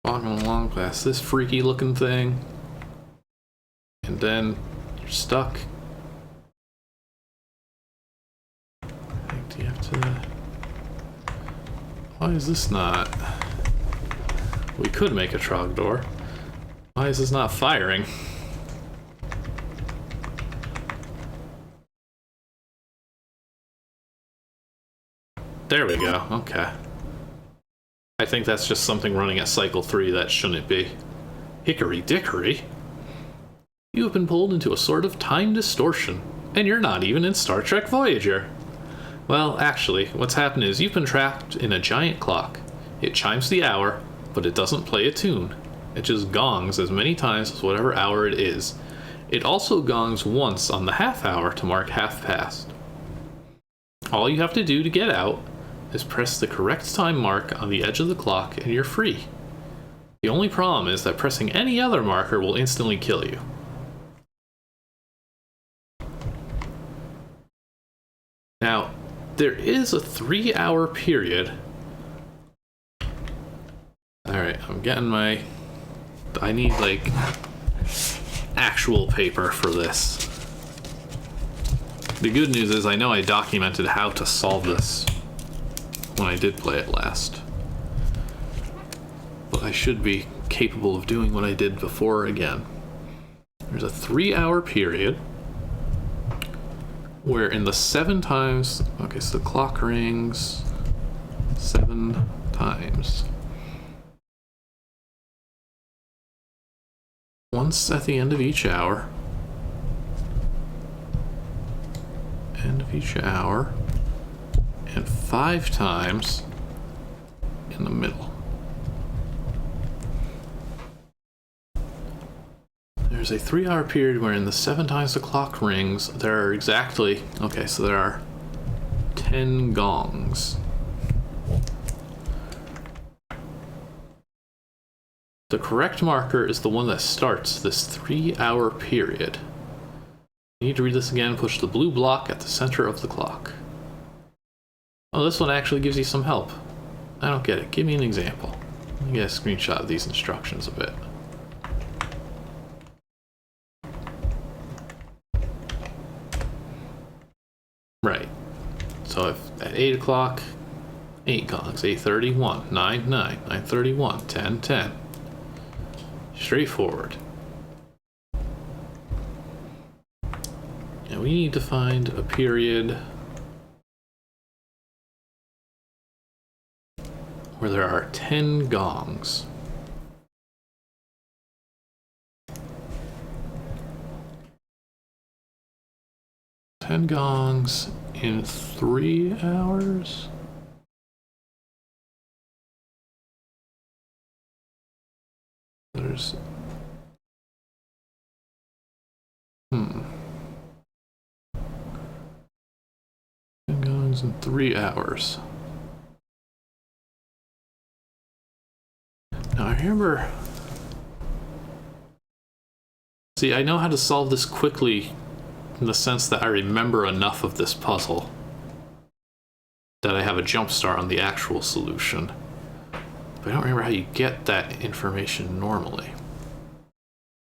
Walking along past this freaky looking thing. And then you're stuck. Why is this not? We could make a trogdor. Why is this not firing? There we go, okay. I think that's just something running at cycle 3 that shouldn't be. Hickory dickory? You have been pulled into a sort of time distortion, and you're not even in Star Trek Voyager. Well, actually, what's happened is you've been trapped in a giant clock. It chimes the hour, but it doesn't play a tune. It just gongs as many times as whatever hour it is. It also gongs once on the half hour to mark half past. All you have to do to get out is press the correct time mark on the edge of the clock and you're free. The only problem is that pressing any other marker will instantly kill you. Now, there is a 3-hour period. Alright, I'm getting my... I need, like, actual paper for this. The good news is I know I documented how to solve this when I did play it last. But I should be capable of doing what I did before again. There's a 3-hour period where in the 7 times, okay, so the clock rings 7 times. Once at the end of each hour. End of each hour. And 5 times in the middle. There's a 3-hour period where in the 7 times the clock rings, there are exactly, okay, so there are 10 gongs. The correct marker is the one that starts this 3-hour period. You need to read this again, push the blue block at the center of the clock. Oh, this one actually gives you some help. I don't get it. Give me an example. Let me get a screenshot of these instructions a bit. Right. So if at 8 o'clock, 8 gongs, 8:30, 1, 9, 9, 9:30, 1, 10, 10. Straightforward. And we need to find a period where there are 10 gongs. Ten gongs in 3 hours? There's... 10 gongs in 3 hours. Now I remember... See, I know how to solve this quickly in the sense that I remember enough of this puzzle that I have a jump start on the actual solution. But I don't remember how you get that information normally.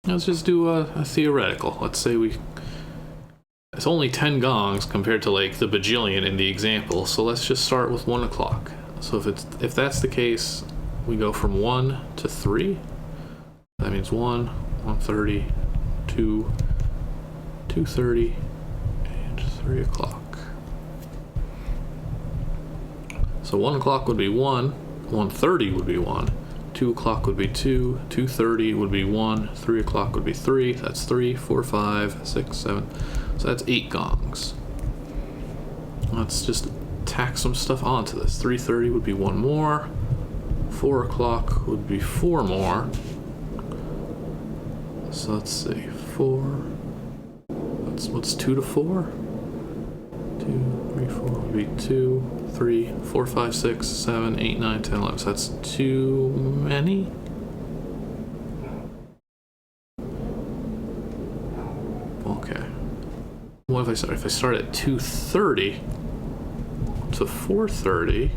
Let's just do a theoretical. Let's say it's only 10 gongs compared to like the bajillion in the example, so let's just start with 1 o'clock. So if that's the case, we go from 1 to 3. That means 1, 1:30, 2, 2:30, and 3 o'clock. So 1 o'clock would be 1, 1:30 would be 1, 2 o'clock would be 2, 2:30 would be 1, 3 o'clock would be 3, that's 3, 4, 5, 6, 7, so that's 8 gongs. Let's just tack some stuff onto this. 3:30 would be 1 more, 4 o'clock would be 4 more, so let's see, 4, what's 2 to 4? 2, 3, 4 would be 2, 3, 4, 5, 6, 7, 8, 9, 10, 11. So that's too many? Okay. What if I start? If I start at 2:30 to 4:30,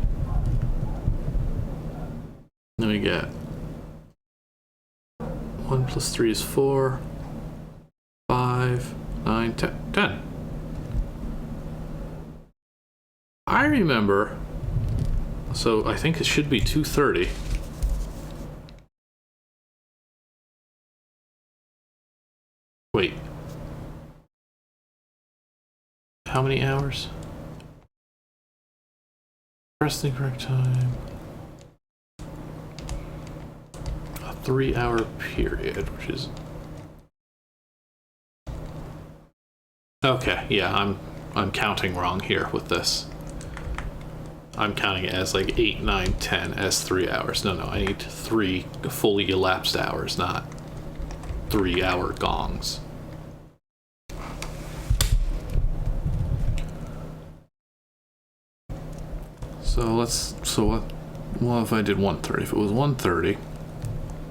then we get 1 plus 3 is 4, 5, 9, 10. I remember, so I think it should be 2:30. Wait. How many hours? Press the correct time. A 3-hour period, which is... Okay, yeah, I'm counting wrong here with this. I'm counting it as like 8, 9, 10 as 3 hours. No, I need 3 fully elapsed hours, not 3-hour gongs. So what if I did 1:30? If it was 1:30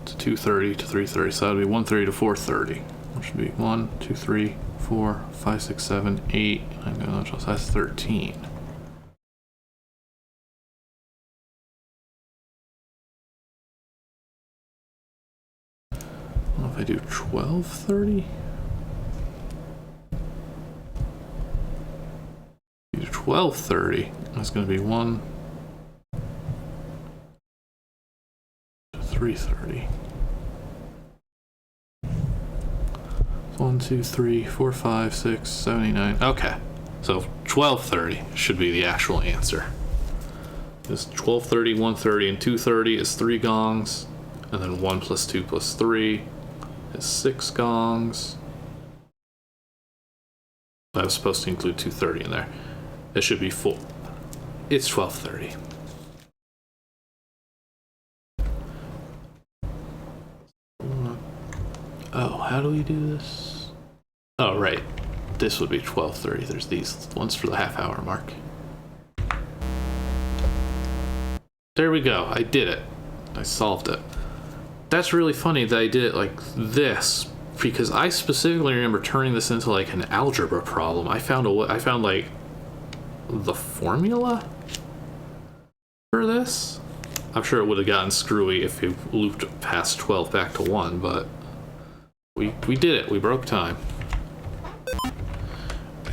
to 2:30 to 3:30, so that would be 1:30 to 4:30, which would be 1, 2, 3, 4, 5, 6, 7, 8, 9, 10, 11, so that's 13. What if I do 12:30? Do 12:30. That's going to be 1 to 3:30. 1, 2, 3, 4, 5, 6, 7, 8, 9. Okay, so 12:30 should be the actual answer. This 12:30, 1:30, and 2:30 is 3 gongs, and then 1 plus 2 plus 3 is 6 gongs. I was supposed to include 2:30 in there. It should be 4. It's 12:30. Oh, how do we do this? Oh, right. This would be 12:30. There's these ones for the half-hour mark. There we go. I did it. I solved it. That's really funny that I did it like this, because I specifically remember turning this into like an algebra problem. I found like the formula for this. I'm sure it would have gotten screwy if you looped past 12 back to 1, but we did it. We broke time.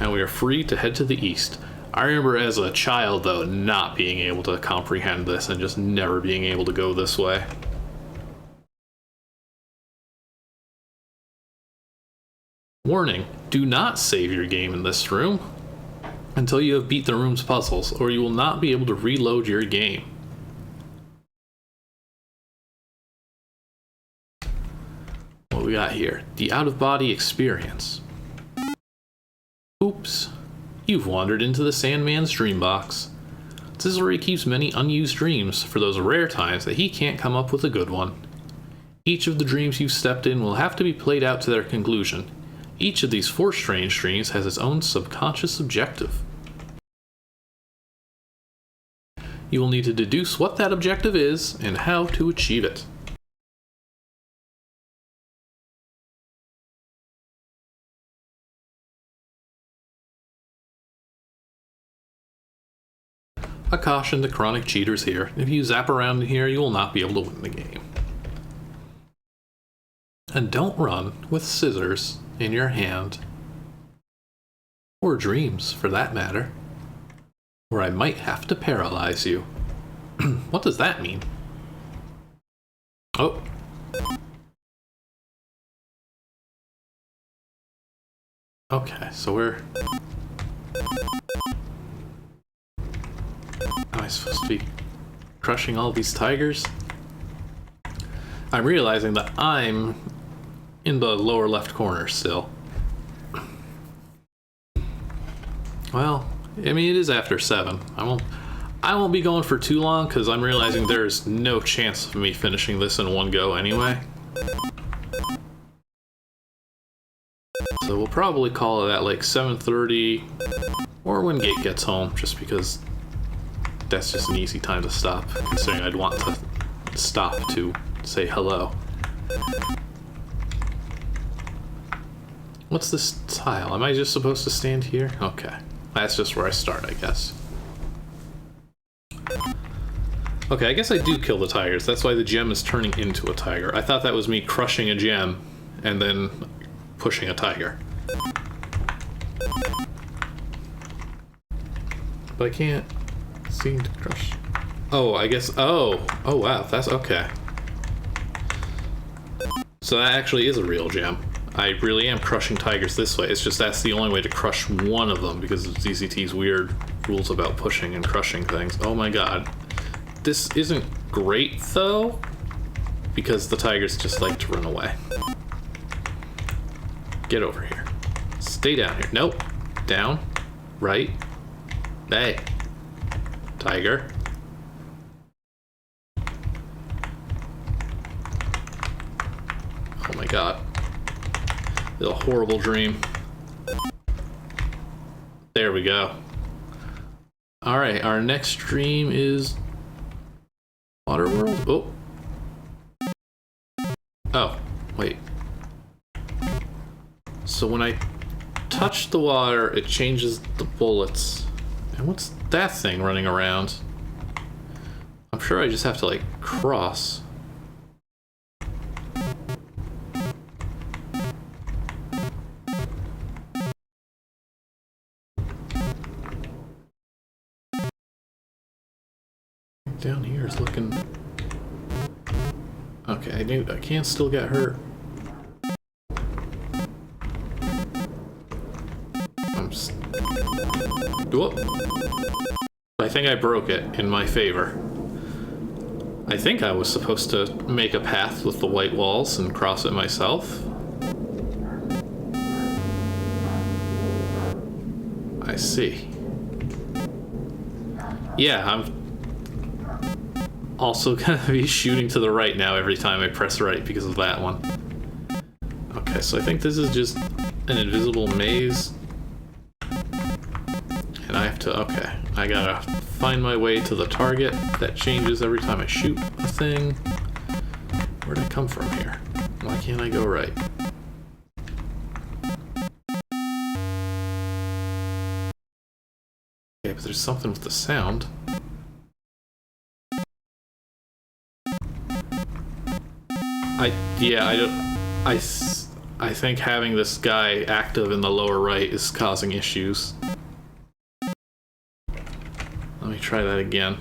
And we are free to head to the east. I remember as a child, though, not being able to comprehend this and just never being able to go this way. Warning, do not save your game in this room until you have beat the room's puzzles, or you will not be able to reload your game. got here? The out-of-body experience. Oops. You've wandered into the Sandman's dream box. This is where he keeps many unused dreams for those rare times that he can't come up with a good one. Each of the dreams you've stepped in will have to be played out to their conclusion. Each of these 4 strange dreams has its own subconscious objective. You will need to deduce what that objective is and how to achieve it. A caution to chronic cheaters here. If you zap around in here, you will not be able to win the game. And don't run with scissors in your hand. Or dreams, for that matter. Or I might have to paralyze you. What does that mean? Oh. Okay, so we're... Am I supposed to be crushing all these tigers? I'm realizing that I'm in the lower left corner still. Well, I mean, it is after 7. I won't be going for too long because I'm realizing there's no chance of me finishing this in one go anyway. So we'll probably call it at like 7:30 or when Gate gets home, just because that's just an easy time to stop, considering I'd want to stop to say hello. What's this tile? Am I just supposed to stand here? Okay. That's just where I start, I guess. Okay, I guess I do kill the tigers. That's why the gem is turning into a tiger. I thought that was me crushing a gem and then pushing a tiger. But I can't seem to crush. Oh, I guess. Oh wow, that's okay. So that actually is a real gem. I really am crushing tigers this way. It's just that's the only way to crush one of them because of ZZT's weird rules about pushing and crushing things. Oh my god. This isn't great though, because the tigers just like to run away. Get over here. Stay down here. Nope. Down. Right. Hey. Tiger. Oh my god. It's a horrible dream. There we go. Alright, our next dream is Waterworld? Oh. Oh, wait. So when I touch the water, it changes the bullets. And what's that thing running around? I'm sure I just have to, like, cross. Down here is looking... Okay, I can still get hurt. Whoop. I think I broke it in my favor. I think I was supposed to make a path with the white walls and cross it myself. I see. Yeah, I'm also gonna be shooting to the right now every time I press right because of that one. Okay, so I think this is just an invisible maze. And I have to, okay, I gotta find my way to the target. That changes every time I shoot a thing. Where'd I come from here? Why can't I go right? Okay, but there's something with the sound. I think having this guy active in the lower right is causing issues. Let me try that again.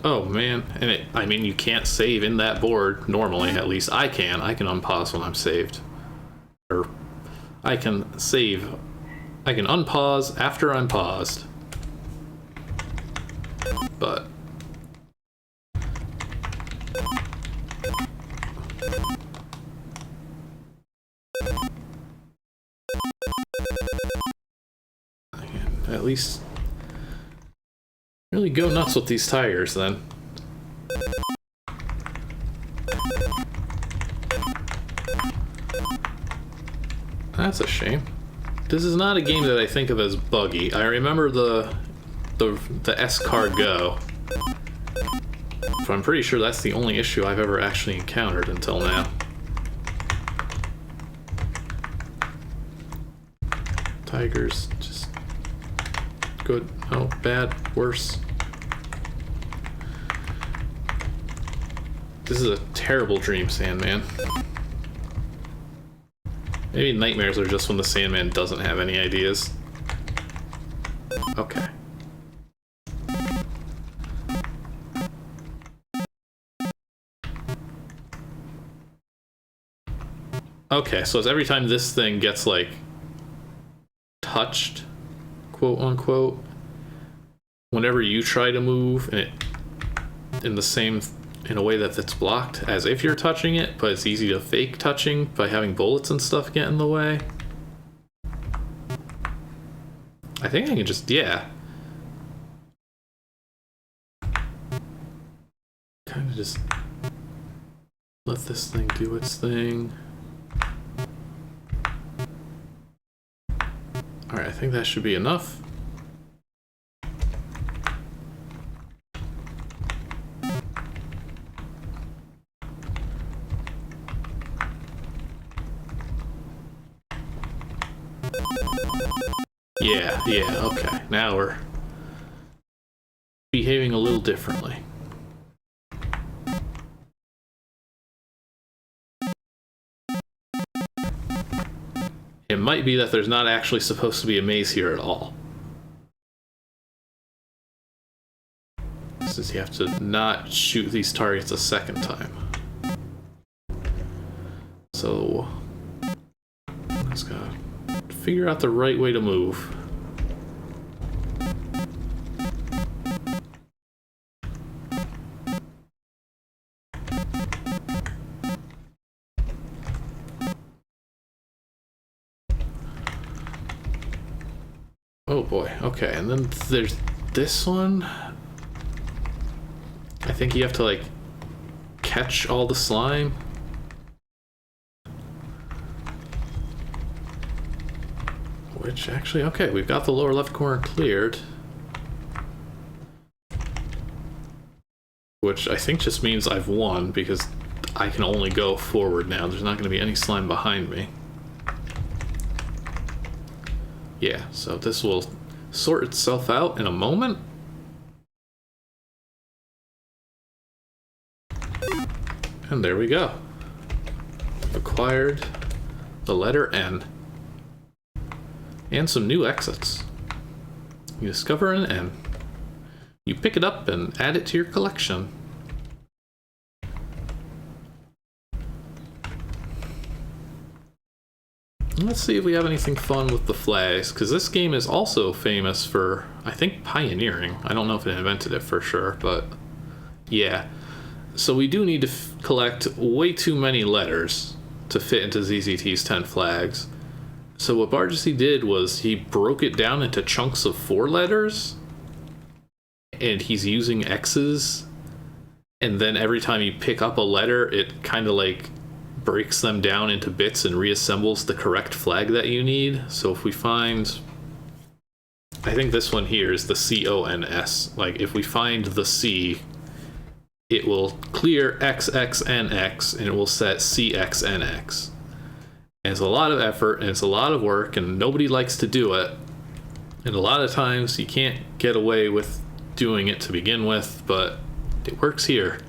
Oh man, and I mean you can't save in that board normally, at least I can unpause when I'm saved. Or I can save, I can unpause after I'm paused. But least really go nuts with these tigers then. That's a shame. This is not a game that I think of as buggy. I remember the escargot, but I'm pretty sure that's the only issue I've ever actually encountered until now. Tigers, just good, oh, bad, worse. This is a terrible dream, Sandman. Maybe nightmares are just when the Sandman doesn't have any ideas. Okay. Okay, so it's every time this thing gets, like, touched, quote unquote, whenever you try to move, and it in a way that it's blocked as if you're touching it, but it's easy to fake touching by having bullets and stuff get in the way. I think I can just, yeah. Kind of just let this thing do its thing. Alright, I think that should be enough. Yeah, okay. Now we're behaving a little differently. It might be that there's not actually supposed to be a maze here at all. Since you have to not shoot these targets a second time. So, let's go figure out the right way to move. Oh boy, okay, and then there's this one. I think you have to, like, catch all the slime. Which, actually, okay, we've got the lower left corner cleared. Which I think just means I've won, because I can only go forward now. There's not going to be any slime behind me. Yeah, so this will sort itself out in a moment. And there we go. Acquired the letter N. And some new exits. You discover an N. You pick it up and add it to your collection. Let's see if we have anything fun with the flags, because this game is also famous for, I think, pioneering. I don't know if it invented it for sure, but yeah. So we do need to collect way too many letters to fit into ZZT's 10 flags. So what Bargesi did was he broke it down into chunks of 4 letters, and he's using X's, and then every time you pick up a letter, it kind of like breaks them down into bits and reassembles the correct flag that you need. So if we find, I think this one here is the CONS. Like, if we find the C, it will clear XXNX, and it will set CXNX. And it's a lot of effort, and it's a lot of work, and nobody likes to do it. And a lot of times you can't get away with doing it to begin with, but it works here.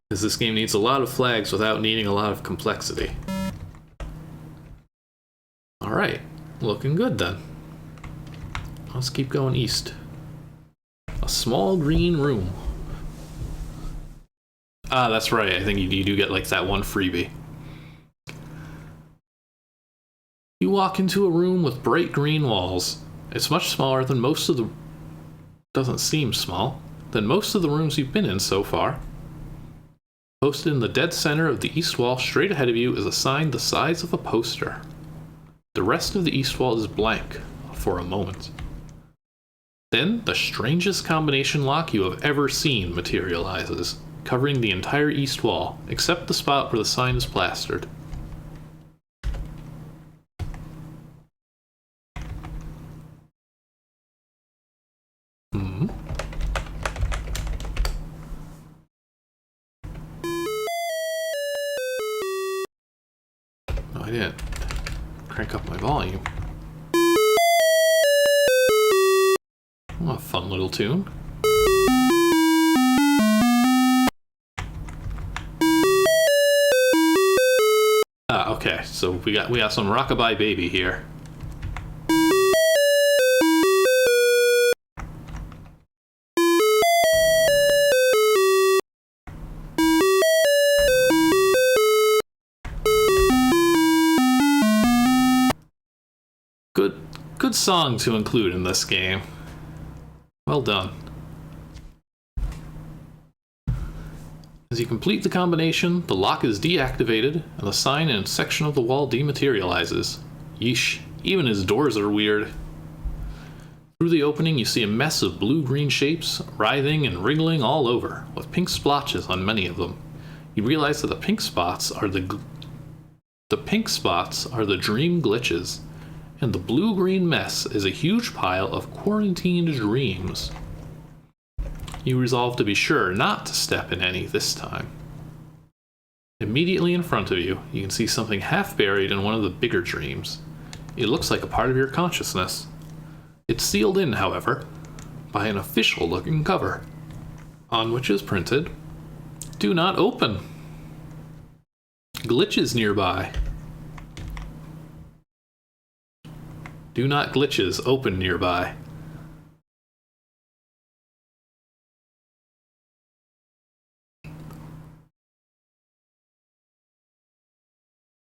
Because this game needs a lot of flags without needing a lot of complexity. Alright, looking good then. Let's keep going east. A small green room. Ah, that's right, I think you do get like that one freebie. You walk into a room with bright green walls. It's much smaller than most of the... doesn't seem small. Than most of the rooms you've been in so far. Posted in the dead center of the east wall straight ahead of you is a sign the size of a poster. The rest of the east wall is blank for a moment. Then, the strangest combination lock you have ever seen materializes, covering the entire east wall, except the spot where the sign is plastered. No, I didn't crank up my volume. Oh, a fun little tune. Ah, okay, so we got some Rockabye Baby here. Good song to include in this game. Well done. As you complete the combination, the lock is deactivated, and the sign and section of the wall dematerializes. Yeesh, even his doors are weird. Through the opening, you see a mess of blue-green shapes, writhing and wriggling all over, with pink splotches on many of them. You realize that the pink spots are the dream glitches, and the blue-green mess is a huge pile of quarantined dreams. You resolve to be sure not to step in any this time. Immediately in front of you, you can see something half buried in one of the bigger dreams. It looks like a part of your consciousness. It's sealed in, however, by an official-looking cover, on which is printed, "Do not open. Glitches nearby. Do not glitches open nearby."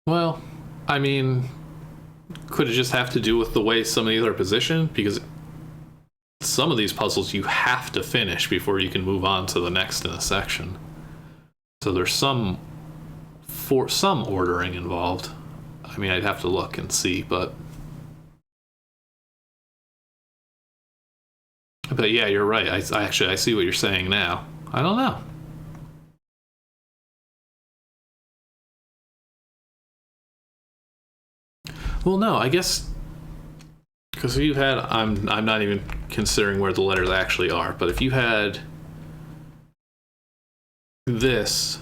Well, I mean, could it just have to do with the way some of these are positioned? Because some of these puzzles you have to finish before you can move on to the next in a section. So there's some ordering involved. I mean, I'd have to look and see, but yeah, you're right. I see what you're saying now. I don't know. Well, no, I guess because you had I'm not even considering where the letters actually are, but if you had this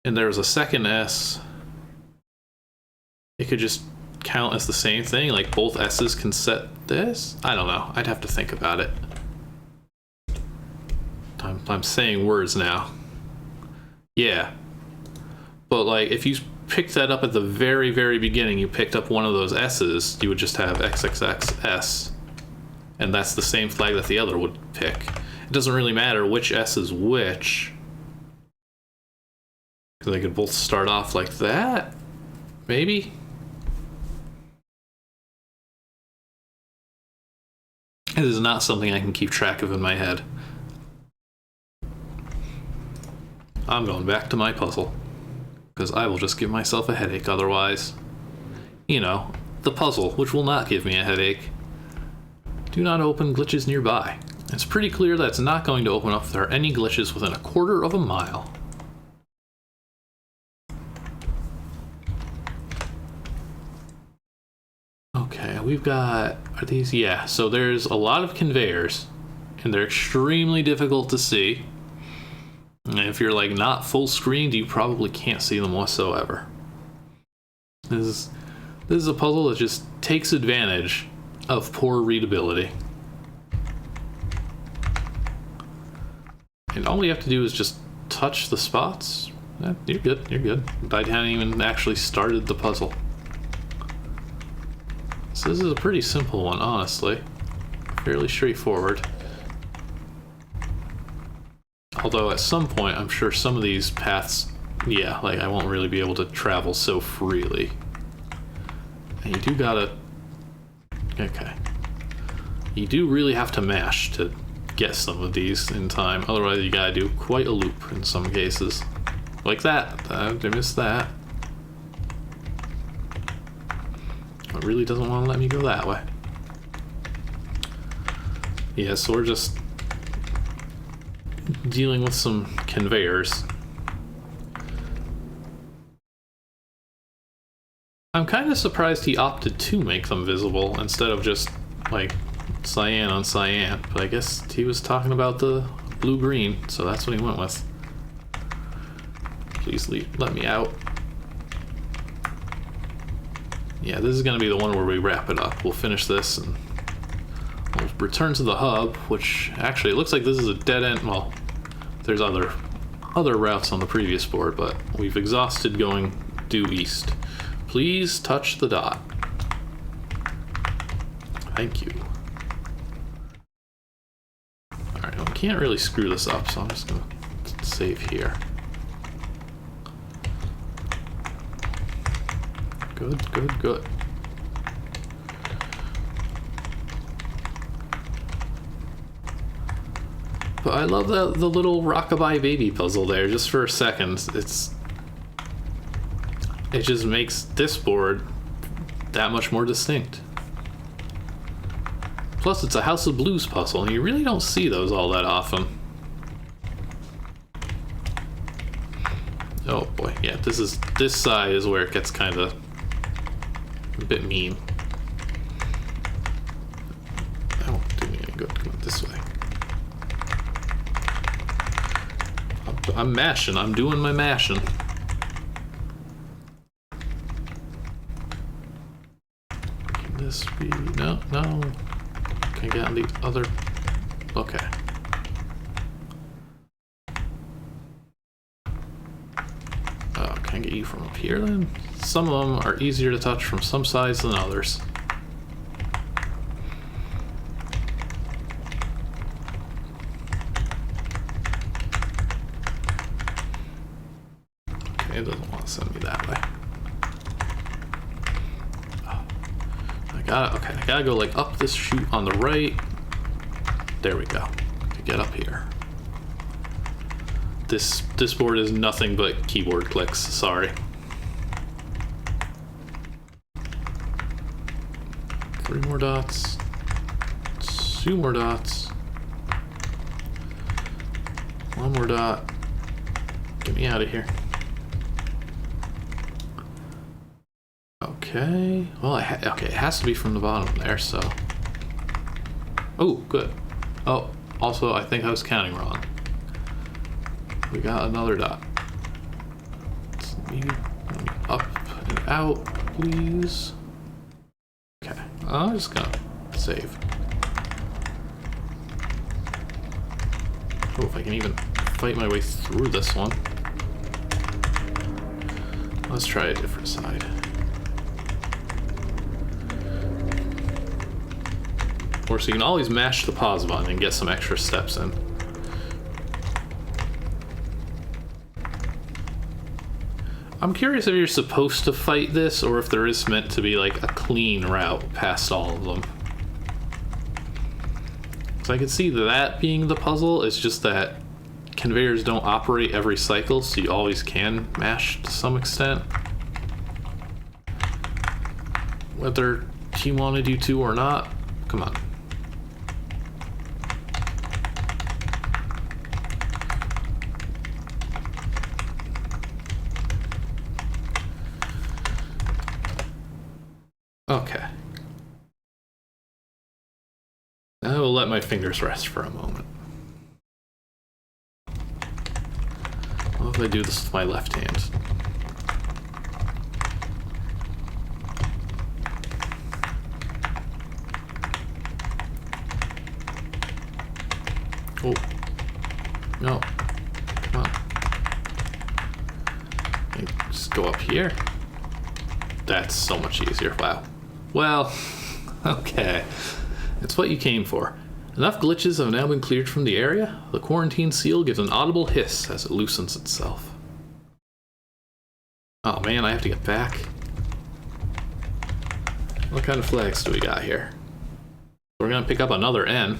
and there was a second S, it could just count as the same thing, like both S's can set this? I don't know. I'd have to think about it. I'm saying words now. Yeah. But like if you picked that up at the very, very beginning, you picked up one of those S's, you would just have XXXS. And that's the same flag that the other would pick. It doesn't really matter which S is which. Because they could both start off like that? Maybe? It is not something I can keep track of in my head. I'm going back to my puzzle, because I will just give myself a headache otherwise. You know, the puzzle, which will not give me a headache. Do not open glitches nearby. It's pretty clear that it's not going to open up if there are any glitches within a quarter of a mile. Okay, we've got, are these? Yeah, so there's a lot of conveyors, and they're extremely difficult to see. And if you're like not full screened, you probably can't see them whatsoever. This is a puzzle that just takes advantage of poor readability. And all we have to do is just touch the spots. You're good, you're good. I hadn't even actually started the puzzle. So this is a pretty simple one, honestly. Fairly straightforward. Although at some point, I'm sure some of these paths, yeah, like I won't really be able to travel so freely. And you do gotta, okay. You do really have to mash to get some of these in time. Otherwise you gotta do quite a loop in some cases. Like that, I missed that. really doesn't want to let me go that way. Yeah, so we're just dealing with some conveyors. I'm kind of surprised he opted to make them visible instead of just, like, cyan on cyan. But I guess he was talking about the blue-green, so that's what he went with. Please let me out. Yeah, this is going to be the one where we wrap it up. We'll finish this and we'll return to the hub, which actually it looks like this is a dead end. Well, there's other routes on the previous board, but we've exhausted going due east. Please touch the dot. Thank you. Alright, well, we can't really screw this up, so I'm just going to save here. Good, good, good. But I love the little rockabye baby puzzle there, just for a second. It just makes this board that much more distinct. Plus, it's a House of Blues puzzle, and you really don't see those all that often. Oh boy, yeah, this side is where it gets kind of a bit mean. That won't do me any good. Come this way. I'm mashing. I'm doing my mashing. Can this be... No. Can I get on the other... Okay. Oh, can I get you from up here then? Some of them are easier to touch from some sides than others. Okay, it doesn't want to send me that way. Oh, I gotta go like up this chute on the right. There we go. To get up here. This board is nothing but keyboard clicks, sorry. 3 more dots. 2 more dots. 1 more dot. Get me out of here. Okay. Well, okay, it has to be from the bottom there, so. Oh, good. Oh, also, I think I was counting wrong. We got another dot. Maybe up and out, please. Okay, I'm just gonna save. Oh, if I can even fight my way through this one. Let's try a different side. Of course, you can always mash the pause button and get some extra steps in. I'm curious if you're supposed to fight this or if there is meant to be like a clean route past all of them. So I can see that being the puzzle, it's just that conveyors don't operate every cycle, so you always can mash to some extent. Whether he wanted you to or not, come on. Okay. I will let my fingers rest for a moment. What if I do this with my left hand? Oh. No. Come on. Just go up here. That's so much easier. Wow. Well, okay. It's what you came for. Enough glitches have now been cleared from the area. The quarantine seal gives an audible hiss as it loosens itself. Oh man, I have to get back. What kind of flags do we got here? We're gonna pick up another N.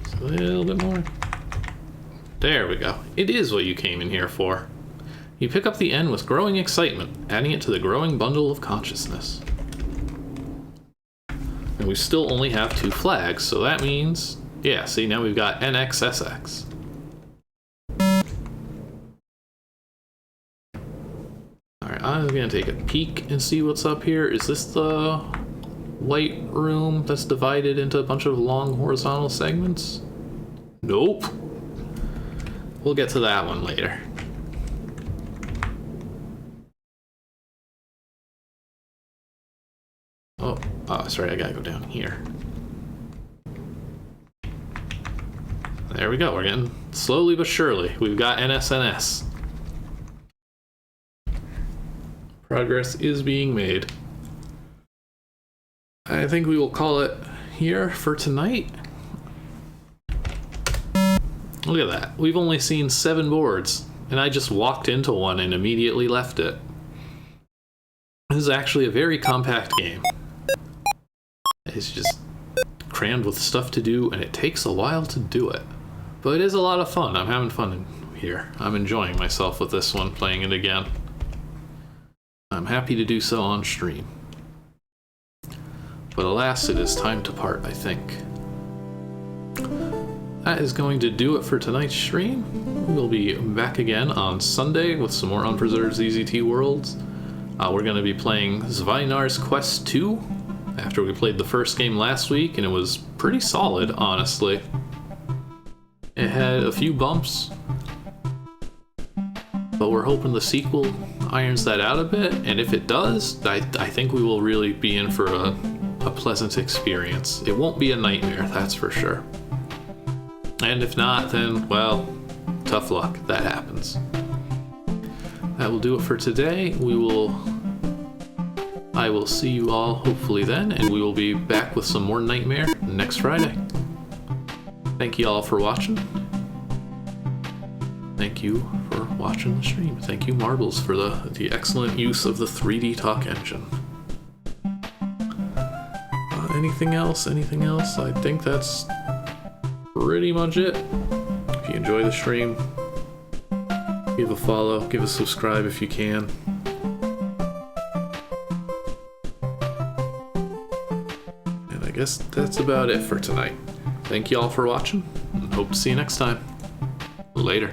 Just a little bit more. There we go. It is what you came in here for. You pick up the N with growing excitement, adding it to the growing bundle of consciousness. And we still only have 2 flags, so that means... yeah, see, now we've got NXSX. Alright, I'm gonna take a peek and see what's up here. Is this the white room that's divided into a bunch of long horizontal segments? Nope. We'll get to that one later. Oh, sorry, I gotta go down here. There we go, we're getting slowly but surely. We've got NSNS. Progress is being made. I think we will call it here for tonight. Look at that. We've only seen 7 boards, and I just walked into one and immediately left it. This is actually a very compact game. It's just crammed with stuff to do, and it takes a while to do it. But it is a lot of fun. I'm having fun in here. I'm enjoying myself with this one, playing it again. I'm happy to do so on stream. But alas, it is time to part, I think. That is going to do it for tonight's stream. We'll be back again on Sunday with some more unpreserved ZZT worlds. We're going to be playing Zveinar's Quest 2 after we played the first game last week, and it was pretty solid, honestly. It had a few bumps, but we're hoping the sequel irons that out a bit, and if it does, I think we will really be in for a pleasant experience. It won't be a nightmare, that's for sure. And if not, then, well, tough luck. That happens. That will do it for today. I will see you all hopefully then, and we will be back with some more Nightmare next Friday. Thank you all for watching. Thank you for watching the stream. Thank you, Marbles, for the excellent use of the 3D Talk engine. Anything else? Anything else? I think that's pretty much it. If you enjoy the stream, give a follow, give a subscribe if you can. And I guess that's about it for tonight. Thank you all for watching, and hope to see you next time. Later.